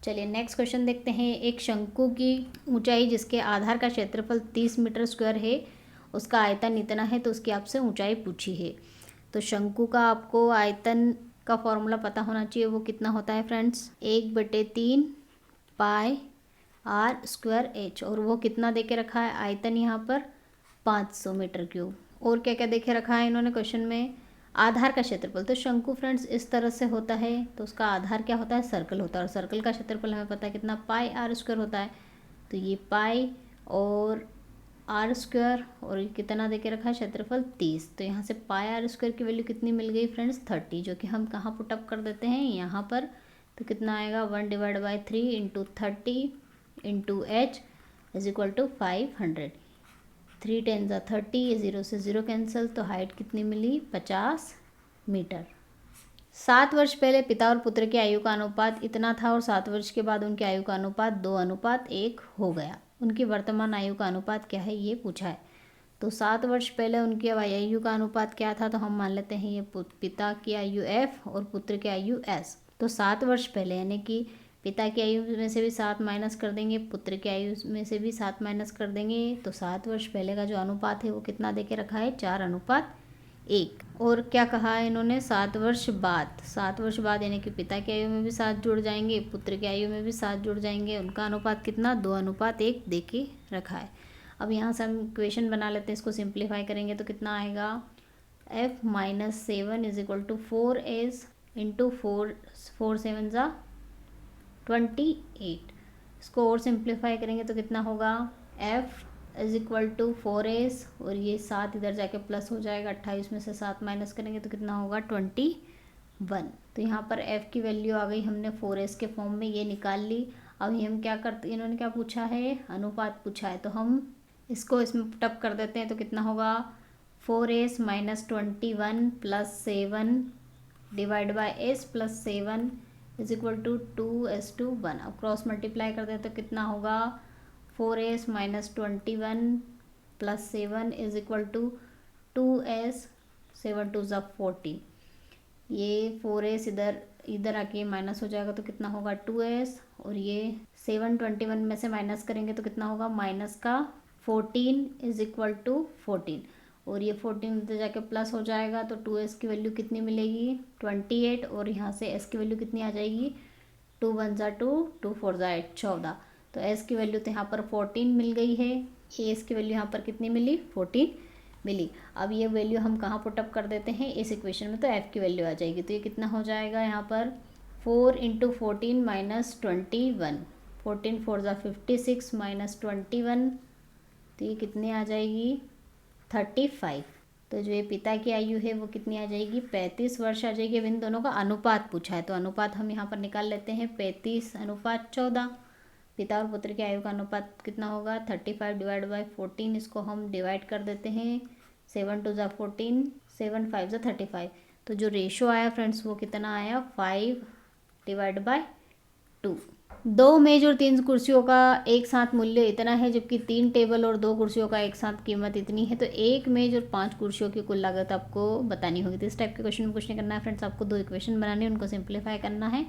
चलिए नेक्स्ट क्वेश्चन देखते हैं। एक शंकु की ऊंचाई जिसके आधार का क्षेत्रफल 30 मीटर स्क्वायर है, उसका आयतन इतना है, तो उसकी आपसे ऊंचाई पूछी है। तो शंकु का आपको आयतन का फॉर्मूला पता होना चाहिए, वो कितना होता है friends, 1/3 pi r square h, और वो कितना दे के रखा है, आयतन यहाँ पर 500 मीटर क्यूब। और क्या क्या देखे रखा है इन्होंने क्वेश्चन में, आधार का क्षेत्रफल। तो शंकु फ्रेंड्स इस तरह से होता है, तो उसका आधार क्या होता है, सर्कल होता है, और सर्कल का क्षेत्रफल हमें पता है कितना, पाई आर स्क्वायर होता है। तो ये पाई और आर स्क्वायर, और कितना दे के रखा है क्षेत्रफल 30। तो यहाँ से पाई आर स्क्वायर की वैल्यू कितनी मिल गई फ्रेंड्स, 30, जो कि हम कहाँ पुटअप कर देते हैं यहाँ पर। तो कितना आएगा, 1 divide by 3 into 30 into h is equal to 500। 3 10 ज़ा 30, 0 से 0 कैंसिल, तो हाइट कितनी मिली, 50 मीटर। 7 वर्ष पहले पिता और पुत्र की आयु का अनुपात इतना था, और 7 वर्ष के बाद उनकी आयु का अनुपात 2:1 हो गया। उनकी वर्तमान आयु का अनुपात क्या है, ये पूछा है। तो 7 वर्ष पहले उनकी आयु का अनुपात क्या था, तो हम मान लेते हैं ये पिता की आयु F और पुत्र की आयु S। तो 7 वर्ष पहले यानी कि पिता की आयु में से भी 7 माइनस कर देंगे, पुत्र की आयु में से भी 7 माइनस कर देंगे, तो 7 वर्ष पहले का जो अनुपात है वो कितना दे के रखा है, 4:1। और क्या कहा है इन्होंने, 7 वर्ष बाद, 7 वर्ष बाद यानी कि पिता की आयु में भी 7 जुड़ जाएंगे, पुत्र की आयु में भी 7 जुड़ जाएंगे, उनका अनुपात कितना, 2:1 दे के रखा है। अब यहाँ से हम इक्वेशन बना लेते हैं, इसको सिंप्लीफाई करेंगे तो कितना आएगा, F minus 7 is equal to 4S into 4 7 ज़ा 28। इसको और सिंप्लीफाई करेंगे तो कितना होगा, F is equal to 4S, और ये 7 इधर जाके प्लस हो जाएगा, 28 में से 7 माइनस करेंगे तो कितना होगा, 21। तो यहाँ पर F की वैल्यू आ गई, हमने 4S के फॉर्म में ये निकाल ली। अब हम क्या करते, इन्होंने क्या पूछा है, अनुपात पूछा है, तो हम इसको इसमें पुटअप कर देते हैं। तो कितना होगा, 4S minus 21 plus 7 divide by S plus 7 is equal to 2:1। अब क्रॉस मल्टीप्लाई कर दें तो कितना होगा, 4S minus 21 plus 7 is equal to 2S, 7 2 ज़ा 14। ये 4S इधर आके माइनस हो जाएगा तो कितना होगा, 2S, और ये 7 21 में से माइनस करेंगे तो कितना होगा, माइनस का 14 इज इक्वल टू 14। और ये 14 इधर जाके प्लस हो जाएगा तो 2s की वैल्यू कितनी मिलेगी 28 और यहाँ से s की वैल्यू कितनी आ जाएगी 2 1 जा 2 2 4 जा 8 14। तो s की वैल्यू तो यहाँ पर 14 मिल गई है, s की वैल्यू यहाँ पर कितनी मिली 14 मिली। अब ये वैल्यू हम कहाँ पुटअप कर देते हैं इस इक्वेशन में, तो f की वैल्यू आ जाएगी। तो ये कितना हो जाएगा यहाँ पर 4 इंटू 14 माइनस 21, 14 4 जा 56 माइनस 21, तो ये कितनी आ जाएगी 35। तो जो ये पिता की आयु है वो कितनी आ जाएगी 35 वर्ष आ जाएगी। अब इन दोनों का अनुपात पूछा है तो अनुपात हम यहाँ पर निकाल लेते हैं 35:14। पिता और पुत्र की आयु का अनुपात कितना होगा 35 डिवाइड बाई 14, इसको हम डिवाइड कर देते हैं 7 2 जा 14 7 5 जा 35। तो जो रेशो आया फ्रेंड्स वो कितना आया 5 डिवाइड बाय 2। 2 मेज और 3 कुर्सियों का एक साथ मूल्य इतना है जबकि 3 टेबल और 2 कुर्सियों का एक साथ कीमत इतनी है। तो एक मेज और 5 कुर्सियों की कुल लागत आपको बतानी होगी। तो इस टाइप के क्वेश्चन में कुछ नहीं करना है फ्रेंड्स, आपको 2 इक्वेशन बनानी है, उनको सिंप्लीफाई करना है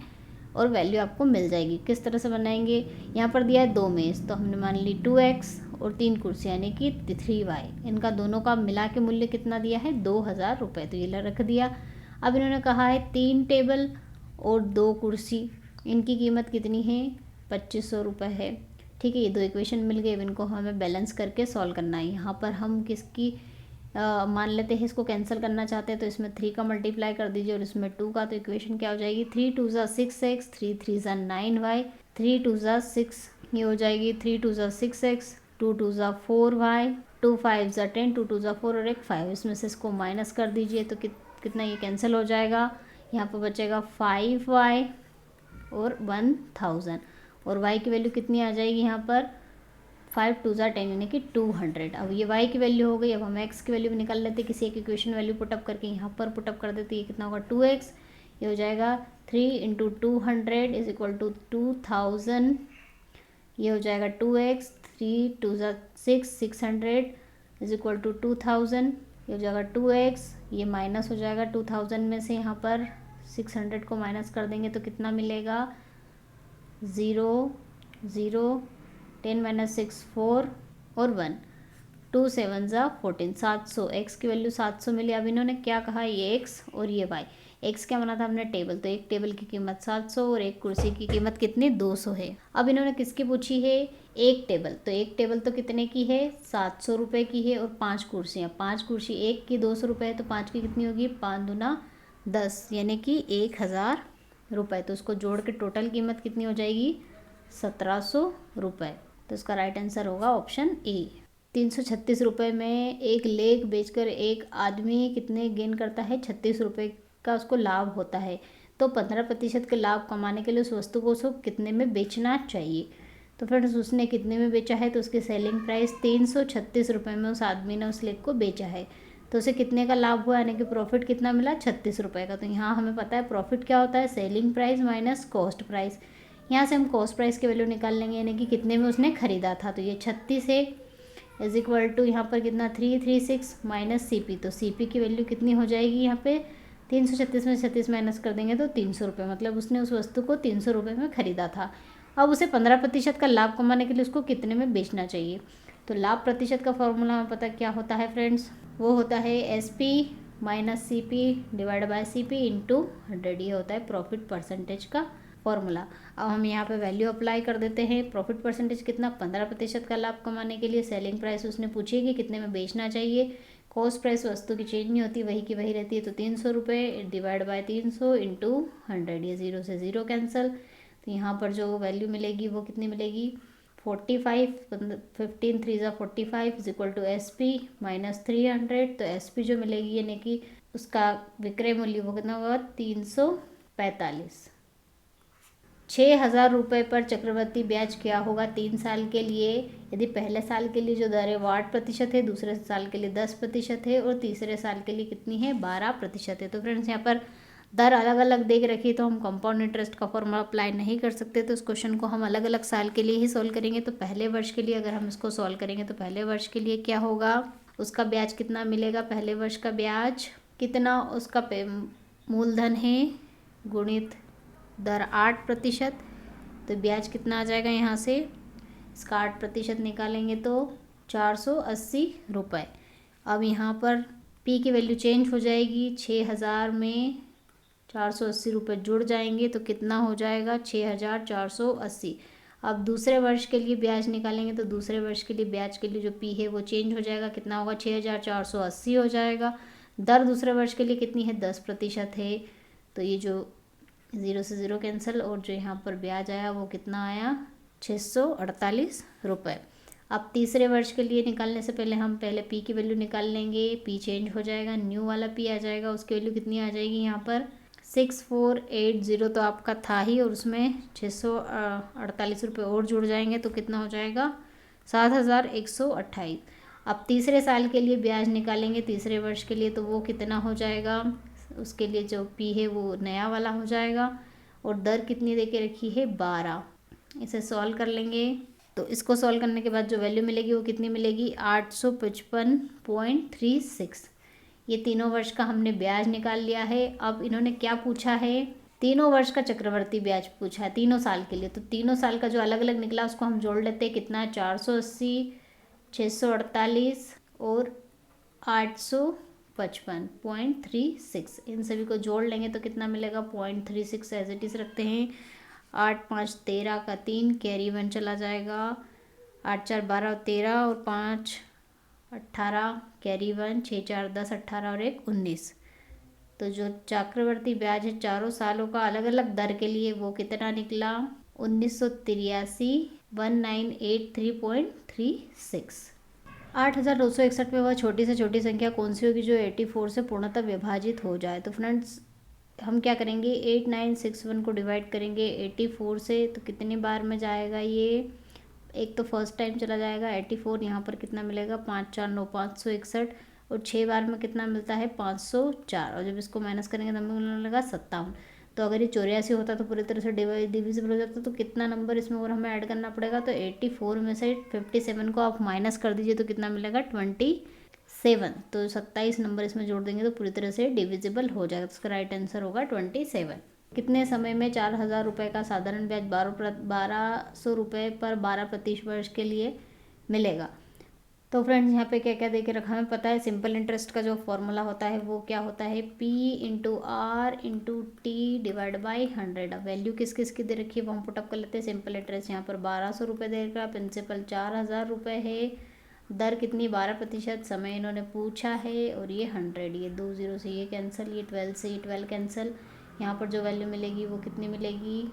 और वैल्यू आपको मिल जाएगी। किस तरह से बनाएंगे, यहाँ पर दिया है 2 मेज तो हमने मान ली 2x और 3 कुर्सी यानी कि 3y, इनका दोनों का मिला के मूल्य कितना दिया है 2000 रुपये, तो ये रख दिया। अब इन्होंने कहा है 3 टेबल और 2 कुर्सी, इनकी कीमत कितनी है 2500 रुपये है। ठीक है, ये 2 इक्वेशन मिल गए। अब इनको हमें बैलेंस करके सॉल्व करना है। यहाँ पर हम किसकी मान लेते हैं इसको कैंसिल करना चाहते हैं तो इसमें 3 का मल्टीप्लाई कर दीजिए और इसमें 2 का, तो इक्वेशन क्या हो जाएगी 3 2 जा 6x 3 3 जा 9y 3 2 जा 6, ये हो जाएगी 3 2 जा 6x 2 2 जा 4y 2 5 जा 10 2 2 जा 4 और एक 5, इसमें से इसको माइनस कर दीजिए तो कितना ये कैंसिल हो जाएगा। यहाँ पर बचेगा 5y और 1000 और y की वैल्यू कितनी आ जाएगी यहाँ पर 5 2 जा 10 यानी कि 200। अब ये y की वैल्यू हो गई। अब हम x की वैल्यू भी निकाल लेते हैं, किसी एक इक्वेशन वैल्यू पुटअप करके यहाँ पर पुटअप कर देते हैं। ये कितना होगा 2x, ये हो जाएगा 3 इंटू 200 इज इक्वल टू 2000, ये हो जाएगा 2x 3 2 जा 600 इज इक्वल टू 2000, ये हो जाएगा 2x, ये माइनस हो जाएगा 2000 में से यहाँ पर 600 को माइनस कर देंगे तो कितना मिलेगा 0 0 10 माइनस 6 4 और 1 2 7 जा 14 700, x की वैल्यू 700 मिली। अब इन्होंने क्या कहा ये x और ये y, x क्या बना था हमने टेबल, तो एक टेबल की कीमत 700 और एक कुर्सी की कीमत कितनी 200 है। अब इन्होंने किसकी पूछी है एक टेबल, तो एक टेबल तो कितने की है 700 रुपये की है और 5 कुर्सियाँ, 5 कुर्सी एक की 200 रुपये है तो 5 की कितनी होगी 5 दूना 10 यानी कि 1000 रुपये। तो उसको जोड़ के टोटल कीमत कितनी हो जाएगी 1700 रुपये। तो इसका राइट आंसर होगा ऑप्शन ए। 336 रुपये में एक लेख बेचकर एक आदमी कितने गेन करता है 36 रुपये का उसको लाभ होता है। तो 15% के लाभ कमाने के लिए उस वस्तु को उसको कितने में बेचना चाहिए। तो फ्रेंड्स उसने कितने में बेचा है, तो उसकी सेलिंग प्राइस 336 रुपये में उस आदमी ने उस लेख को बेचा है। तो उसे कितने का लाभ हुआ यानी कि प्रॉफिट कितना मिला 36 रुपये का। तो यहाँ हमें पता है प्रॉफिट क्या होता है selling price minus cost price. यहाँ से हम कॉस्ट प्राइस की वैल्यू निकाल लेंगे यानी कि कितने में उसने खरीदा था, तो ये 36 है इज इक्वल टू यहाँ पर कितना 336 माइनस CP, तो CP की वैल्यू कितनी हो जाएगी यहाँ पे 336 में 36 माइनस कर देंगे तो 300 रुपये, मतलब उसने उस वस्तु को 300 रुपये में ख़रीदा था। अब उसे 15% का लाभ कमाने के लिए उसको कितने में बेचना चाहिए। तो लाभ प्रतिशत का फॉर्मूला हमें पता क्या होता है फ्रेंड्स, वो होता है SP minus CP divide by CP into 100, ये होता है प्रॉफिट परसेंटेज का फॉर्मूला। अब हम यहाँ पे वैल्यू अप्लाई कर देते हैं। प्रॉफिट परसेंटेज कितना 15% का लाभ कमाने के लिए सेलिंग प्राइस उसने पूछी कि कितने में बेचना चाहिए। कॉस्ट प्राइस वस्तु की चेंज नहीं होती, वही की वही रहती है, तो 300 रुपये डिवाइड बाय 300 इंटू 100, ये 0 से 0 कैंसिल। तो यहाँ पर जो वैल्यू मिलेगी वो कितनी मिलेगी 45 15 3 जा 45 is equal to SP minus 300। तो SP जो मिलेगी यानी कि उसका विक्रय मूल्य वो कितना होगा 345। 6000 रुपये पर चक्रवृद्धि ब्याज क्या होगा 3 साल के लिए। यदि पहले साल के लिए जो दर है वो 8% है, दूसरे साल के लिए 10% है और तीसरे साल के लिए कितनी है 12% है। तो फ्रेंड्स यहाँ पर दर अलग अलग देख रखी तो हम कंपाउंड इंटरेस्ट का फॉर्मूला अप्लाई नहीं कर सकते, तो इस क्वेश्चन को हम अलग अलग साल के लिए ही सॉल्व करेंगे। तो पहले वर्ष के लिए अगर हम इसको सॉल्व करेंगे तो पहले वर्ष के लिए क्या होगा, उसका ब्याज कितना मिलेगा, पहले वर्ष का ब्याज कितना, उसका मूलधन है गुणित दर 8%, तो ब्याज कितना आ जाएगा यहाँ से, इसका 8% निकालेंगे तो 480 रुपये। अब यहाँ पर P की वैल्यू चेंज हो जाएगी, 6,000 में 480 रुपये जुड़ जाएंगे तो कितना हो जाएगा 6,480। अब दूसरे वर्ष के लिए ब्याज निकालेंगे तो दूसरे वर्ष के लिए ब्याज के लिए जो P है वो चेंज हो जाएगा, कितना होगा 6,480 हो जाएगा। दर दूसरे वर्ष के लिए कितनी है 10% है, तो ये जो 0 से 0 कैंसिल और जो यहाँ पर ब्याज आया वो कितना आया 648 रुपये। अब तीसरे वर्ष के लिए निकालने से पहले हम पहले P की वैल्यू निकाल लेंगे, P चेंज हो जाएगा, न्यू वाला P आ जाएगा, उसकी वैल्यू कितनी आ जाएगी यहाँ पर 6480 तो आपका था ही, और उसमें 648 रुपये और जुड़ जाएंगे तो कितना हो जाएगा 7,128। अब तीसरे साल के लिए ब्याज निकालेंगे तीसरे वर्ष के लिए, तो वो कितना हो जाएगा, उसके लिए जो P है वो नया वाला हो जाएगा, और दर कितनी दे के रखी है 12। इसे सॉल्व कर लेंगे तो इसको सॉल्व करने के बाद जो वैल्यू मिलेगी वो कितनी मिलेगी 855.36। ये तीनों वर्ष का हमने ब्याज निकाल लिया है। अब इन्होंने क्या पूछा है, तीनों वर्ष का चक्रवर्ती ब्याज पूछा है तीनों साल के लिए, तो तीनों साल का जो अलग अलग निकला उसको हम जोड़ लेते हैं, कितना है 480, 648 और 855.36। इन सभी को जोड़ लेंगे तो कितना मिलेगा 0.36 एज इट इज़ रखते हैं। 8 5 13 का 3 कैरी 1 चला जाएगा, 8 4 12 13 और 5 18 कैरी 1, 6 4 10 18 और 1 19। तो जो चक्रवर्ती ब्याज है चारों सालों का अलग अलग दर के लिए वो कितना निकला 1983 1983.36। 8,961 में वह छोटी से छोटी संख्या कौन सी होगी जो 84 से पूर्णतः विभाजित हो जाए। तो फ्रेंड्स हम क्या करेंगे 8961 को डिवाइड करेंगे 84 से, तो कितनी बार में जाएगा ये, एक तो फर्स्ट टाइम चला जाएगा 84, यहाँ पर कितना मिलेगा 5 4 9 561, और 6 बार में कितना मिलता है 504, और जब इसको माइनस करेंगे तो हमें मिलेगा 57। तो अगर ये 84 होता तो पूरी तरह से डिविजिबल हो जाता, तो कितना नंबर इसमें और हमें ऐड करना पड़ेगा, तो 84 में से 57 को आप माइनस कर दीजिए तो कितना मिलेगा 27। तो 27 नंबर इसमें जोड़ देंगे तो पूरी तरह से डिविजिबल हो जाएगा, तो इसका राइट आंसर होगा 27। कितने समय में 4,000 रुपये का साधारण ब्याज 1200 रुपये पर 12% वर्ष के लिए मिलेगा। तो फ्रेंड्स यहाँ पे क्या क्या दे के रखा हमें पता है, सिंपल इंटरेस्ट का जो फॉर्मूला होता है वो क्या होता है P into r into t divide by 100। अब वैल्यू किस किस की दे रखी है वो हम पुटअप कर लेते हैं। सिंपल इंटरेस्ट यहाँ पर 1200 रुपये दे रखा, प्रिंसिपल 4,000 रुपये है, दर कितनी 12%, समय इन्होंने पूछा है, और ये 100, ये 2 0 से ये कैंसिल, ये 12 से ये 12 कैंसिल। यहाँ पर जो वैल्यू मिलेगी वो कितनी मिलेगी,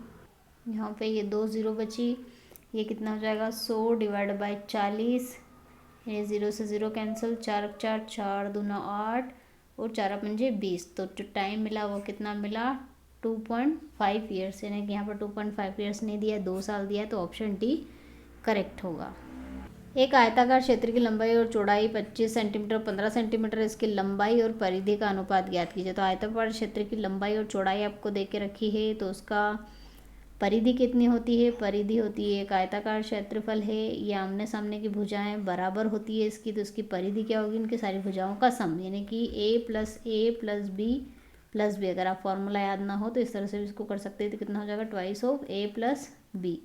यहाँ पे ये 2 0 बची, ये कितना हो जाएगा 100 डिवाइड बाई 40, ये 0 से 0 कैंसिल, 4 4 4 दूना 8 और 4 पंजे 20। तो जो टाइम मिला वो कितना मिला 2.5 ईयर्स, यानी कि यहाँ पर 2.5 ईयर्स नहीं दिया 2 साल दिया, तो ऑप्शन डी करेक्ट होगा। एक आयताकार क्षेत्र की लंबाई और चौड़ाई 25 सेंटीमीटर और 15 सेंटीमीटर, इसकी लंबाई और परिधि का अनुपात ज्ञात कीजिए। तो आयताकार क्षेत्र की लंबाई और चौड़ाई आपको दे के रखी है, तो उसका परिधि कितनी होती है, परिधि होती है एक आयताकार क्षेत्रफल है, ये आमने सामने की भुजाएं बराबर होती है इसकी, तो इसकी परिधि क्या होगी इनकी सारी भुजाओं का सम, यानी कि a प्लस प्लस बी। अगर आप फॉर्मूला याद ना हो तो इस तरह से भी इसको कर सकते हैं, तो कितना हो जाएगा twice of a plus b.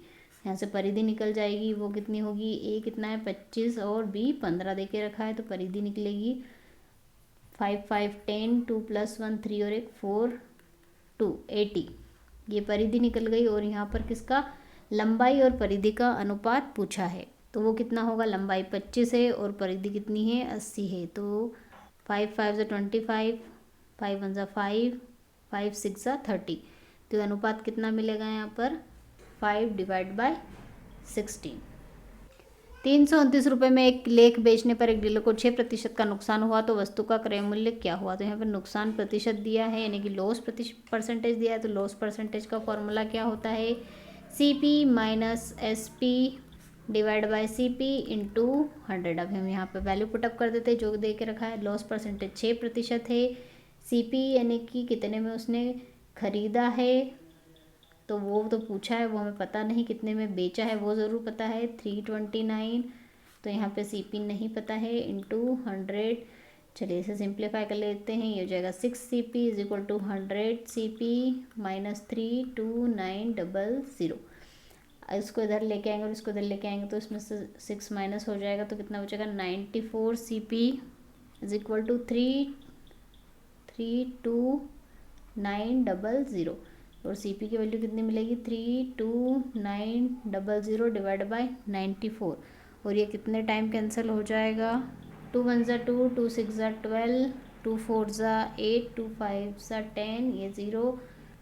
यहाँ से परिधि निकल जाएगी, वो कितनी होगी a कितना है 25 और b 15 दे के रखा है, तो परिधि निकलेगी 5 5 10 2 + 1 3 और 1 4 2 80। ये परिधि निकल गई, और यहाँ पर किसका लंबाई और परिधि का अनुपात पूछा है, तो वो कितना होगा, लंबाई 25 है और परिधि कितनी है 80 है, तो 5 5 से 25, 5 1 5, 5 6 30, तो अनुपात कितना मिलेगा यहाँ पर 5 डिवाइड बाय 16। 329 रुपये में एक लेख बेचने पर एक डीलर को 6% का नुकसान हुआ, तो वस्तु का क्रय मूल्य क्या हुआ। तो यहाँ पर नुकसान प्रतिशत दिया है, यानी कि लॉस परसेंटेज दिया है, तो लॉस परसेंटेज का फॉर्मूला क्या होता है CP minus SP divide by CP into 100। अब हम यहाँ पर वैल्यू पुटअप कर देते हैं जो दे के रखा है। लॉस परसेंटेज 6% है, CP यानी कि कितने में उसने खरीदा है, तो वो तो पूछा है, वो हमें पता नहीं, कितने में बेचा है वो ज़रूर पता है 329, तो यहाँ पे CP नहीं पता है, इंटू 100। चलिए इसे सिंप्लीफाई कर लेते हैं, ये हो जाएगा 6CP is equal to 100CP minus 32900। इसको इधर लेके आएंगे और इसको इधर लेके आएंगे तो इसमें से 6 माइनस हो जाएगा, तो कितना बचेगा 94CP इज इक्वल टू 32900 और CP की वैल्यू कितनी मिलेगी 32900 डिवाइड बाय 94 और ये कितने टाइम कैंसिल हो जाएगा 2 1 ज़ा 2 2 6 ज़ा 12 2 4 ज़ा 8 2 5 ज़ा 10 ये 0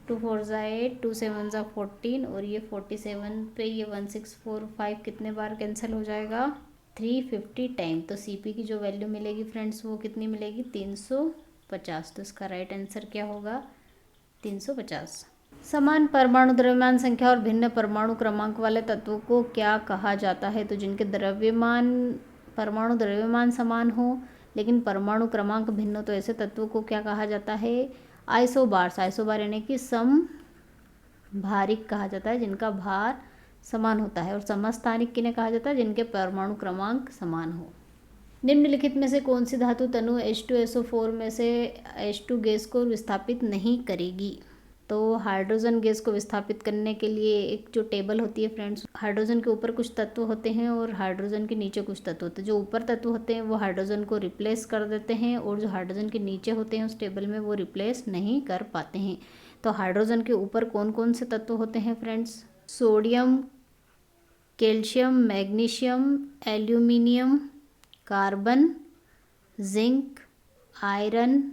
2 4 ज़ा 8 2 7 ज़ा 14 और ये 47 पे ये 1645 कितने बार कैंसिल हो जाएगा 350 टाइम। तो CP की जो वैल्यू मिलेगी फ्रेंड्स वो कितनी मिलेगी 350। तो इसका राइट आंसर क्या होगा 350। समान परमाणु द्रव्यमान संख्या और भिन्न परमाणु क्रमांक वाले तत्वों को क्या कहा जाता है। तो जिनके द्रव्यमान परमाणु द्रव्यमान समान हो लेकिन परमाणु क्रमांक भिन्न हो तो ऐसे तत्वों को क्या कहा जाता है आइसोबार्स। आइसोबार यानी कि समभारिक कहा जाता है जिनका भार समान होता है और समस्थानिक किन्हें कहा जाता है जिनके परमाणु क्रमांक समान हो। निम्नलिखित में से कौन सी धातु तनु H2SO4 में से H2 गैस को विस्थापित नहीं करेगी। तो हाइड्रोजन गैस को विस्थापित करने के लिए एक जो टेबल होती है फ्रेंड्स, हाइड्रोजन के ऊपर कुछ तत्व होते हैं और हाइड्रोजन के नीचे कुछ तत्व होते हैं। जो ऊपर तत्व होते हैं वो हाइड्रोजन को रिप्लेस कर देते हैं और जो हाइड्रोजन के नीचे होते हैं उस टेबल में वो रिप्लेस नहीं कर पाते हैं। तो हाइड्रोजन के ऊपर कौन कौन से तत्व होते हैं friends, sodium, calcium, magnesium, aluminium, carbon, zinc, iron,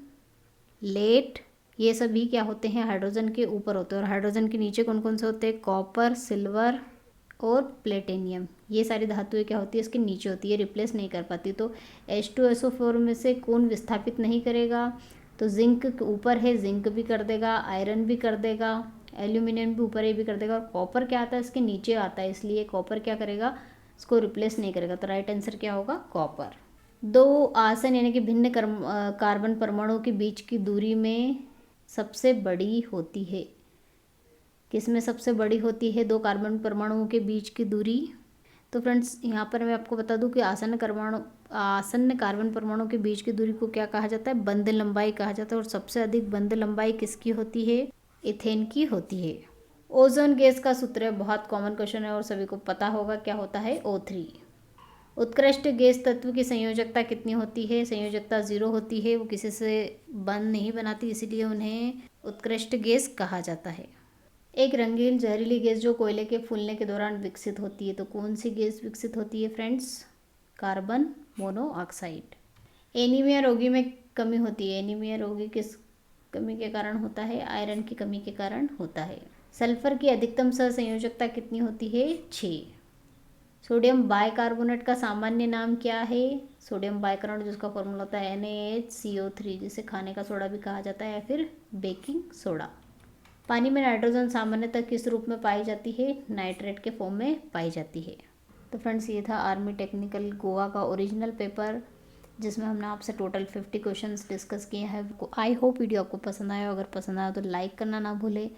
lead, ये सभी क्या होते हैं हाइड्रोजन के ऊपर होते हैं। और हाइड्रोजन के नीचे कौन कौन से होते हैं, कॉपर, सिल्वर और प्लेटिनियम। ये सारी धातुएं क्या होती है इसके नीचे होती है, रिप्लेस नहीं कर पाती। तो H2SO4 में से कौन विस्थापित नहीं करेगा, तो जिंक के ऊपर है, जिंक भी कर देगा, आयरन भी कर देगा, एल्यूमिनियम भी ऊपर है भी कर देगा और कॉपर क्या आता है इसके नीचे आता है, इसलिए कॉपर क्या करेगा इसको रिप्लेस नहीं करेगा। तो राइट आंसर क्या होगा कॉपर। दो आसन यानी कि भिन्न कार्बन परमाणुओं के बीच की दूरी में सबसे बड़ी होती है। किसमें सबसे बड़ी होती है दो कार्बन परमाणुओं के बीच की दूरी। तो फ्रेंड्स यहाँ पर मैं आपको बता दूं कि आसन्न कार्बन परमाणुओं के बीच की दूरी को क्या कहा जाता है, बंध लंबाई कहा जाता है। और सबसे अधिक बंध लंबाई किसकी होती है, इथेन की होती है। ओजोन गैस का सूत्र है, बहुत कॉमन क्वेश्चन है और सभी को पता होगा क्या होता है O3। उत्कृष्ट गैस तत्व की संयोजकता कितनी होती है, संयोजकता 0 होती है, वो किसी से बंध नहीं बनाती इसीलिए उन्हें उत्कृष्ट गैस कहा जाता है। एक रंगीन जहरीली गैस जो कोयले के फूलने के दौरान विकसित होती है, तो कौन सी गैस विकसित होती है फ्रेंड्स, कार्बन मोनोऑक्साइड। एनीमिया रोगी में कमी होती है, एनीमिया रोगी किस कमी के कारण होता है, आयरन की कमी के कारण होता है। सल्फर की अधिकतम सहसंयोजकता कितनी होती है, 6। सोडियम बाइकार्बोनेट का सामान्य नाम क्या है, सोडियम बाइकार्बोनेट जिसका फॉर्मूला होता है NaHCO3, जिसे खाने का सोडा भी कहा जाता है या फिर बेकिंग सोडा। पानी में नाइट्रोजन सामान्यतः किस रूप में पाई जाती है, नाइट्रेट के फॉर्म में पाई जाती है। तो फ्रेंड्स ये था आर्मी टेक्निकल गोवा का ओरिजिनल पेपर जिसमें हमने आपसे टोटल 50 क्वेश्चंस डिस्कस किए हैं। आई होप वीडियो आपको पसंद आया, अगर पसंद आया तो लाइक करना ना भूले,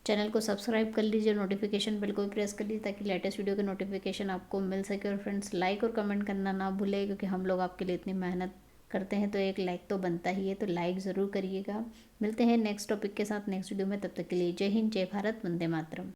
चैनल को सब्सक्राइब कर लीजिए, नोटिफिकेशन बेल को भी प्रेस कर लीजिए ताकि लेटेस्ट वीडियो के नोटिफिकेशन आपको मिल सके। और फ्रेंड्स लाइक और कमेंट करना ना भूले क्योंकि हम लोग आपके लिए इतनी मेहनत करते हैं तो एक लाइक तो बनता ही है, तो लाइक ज़रूर करिएगा। मिलते हैं नेक्स्ट टॉपिक के साथ नेक्स्ट वीडियो में, तब तक के लिए जय हिंद, जय भारत, वंदे मातरम।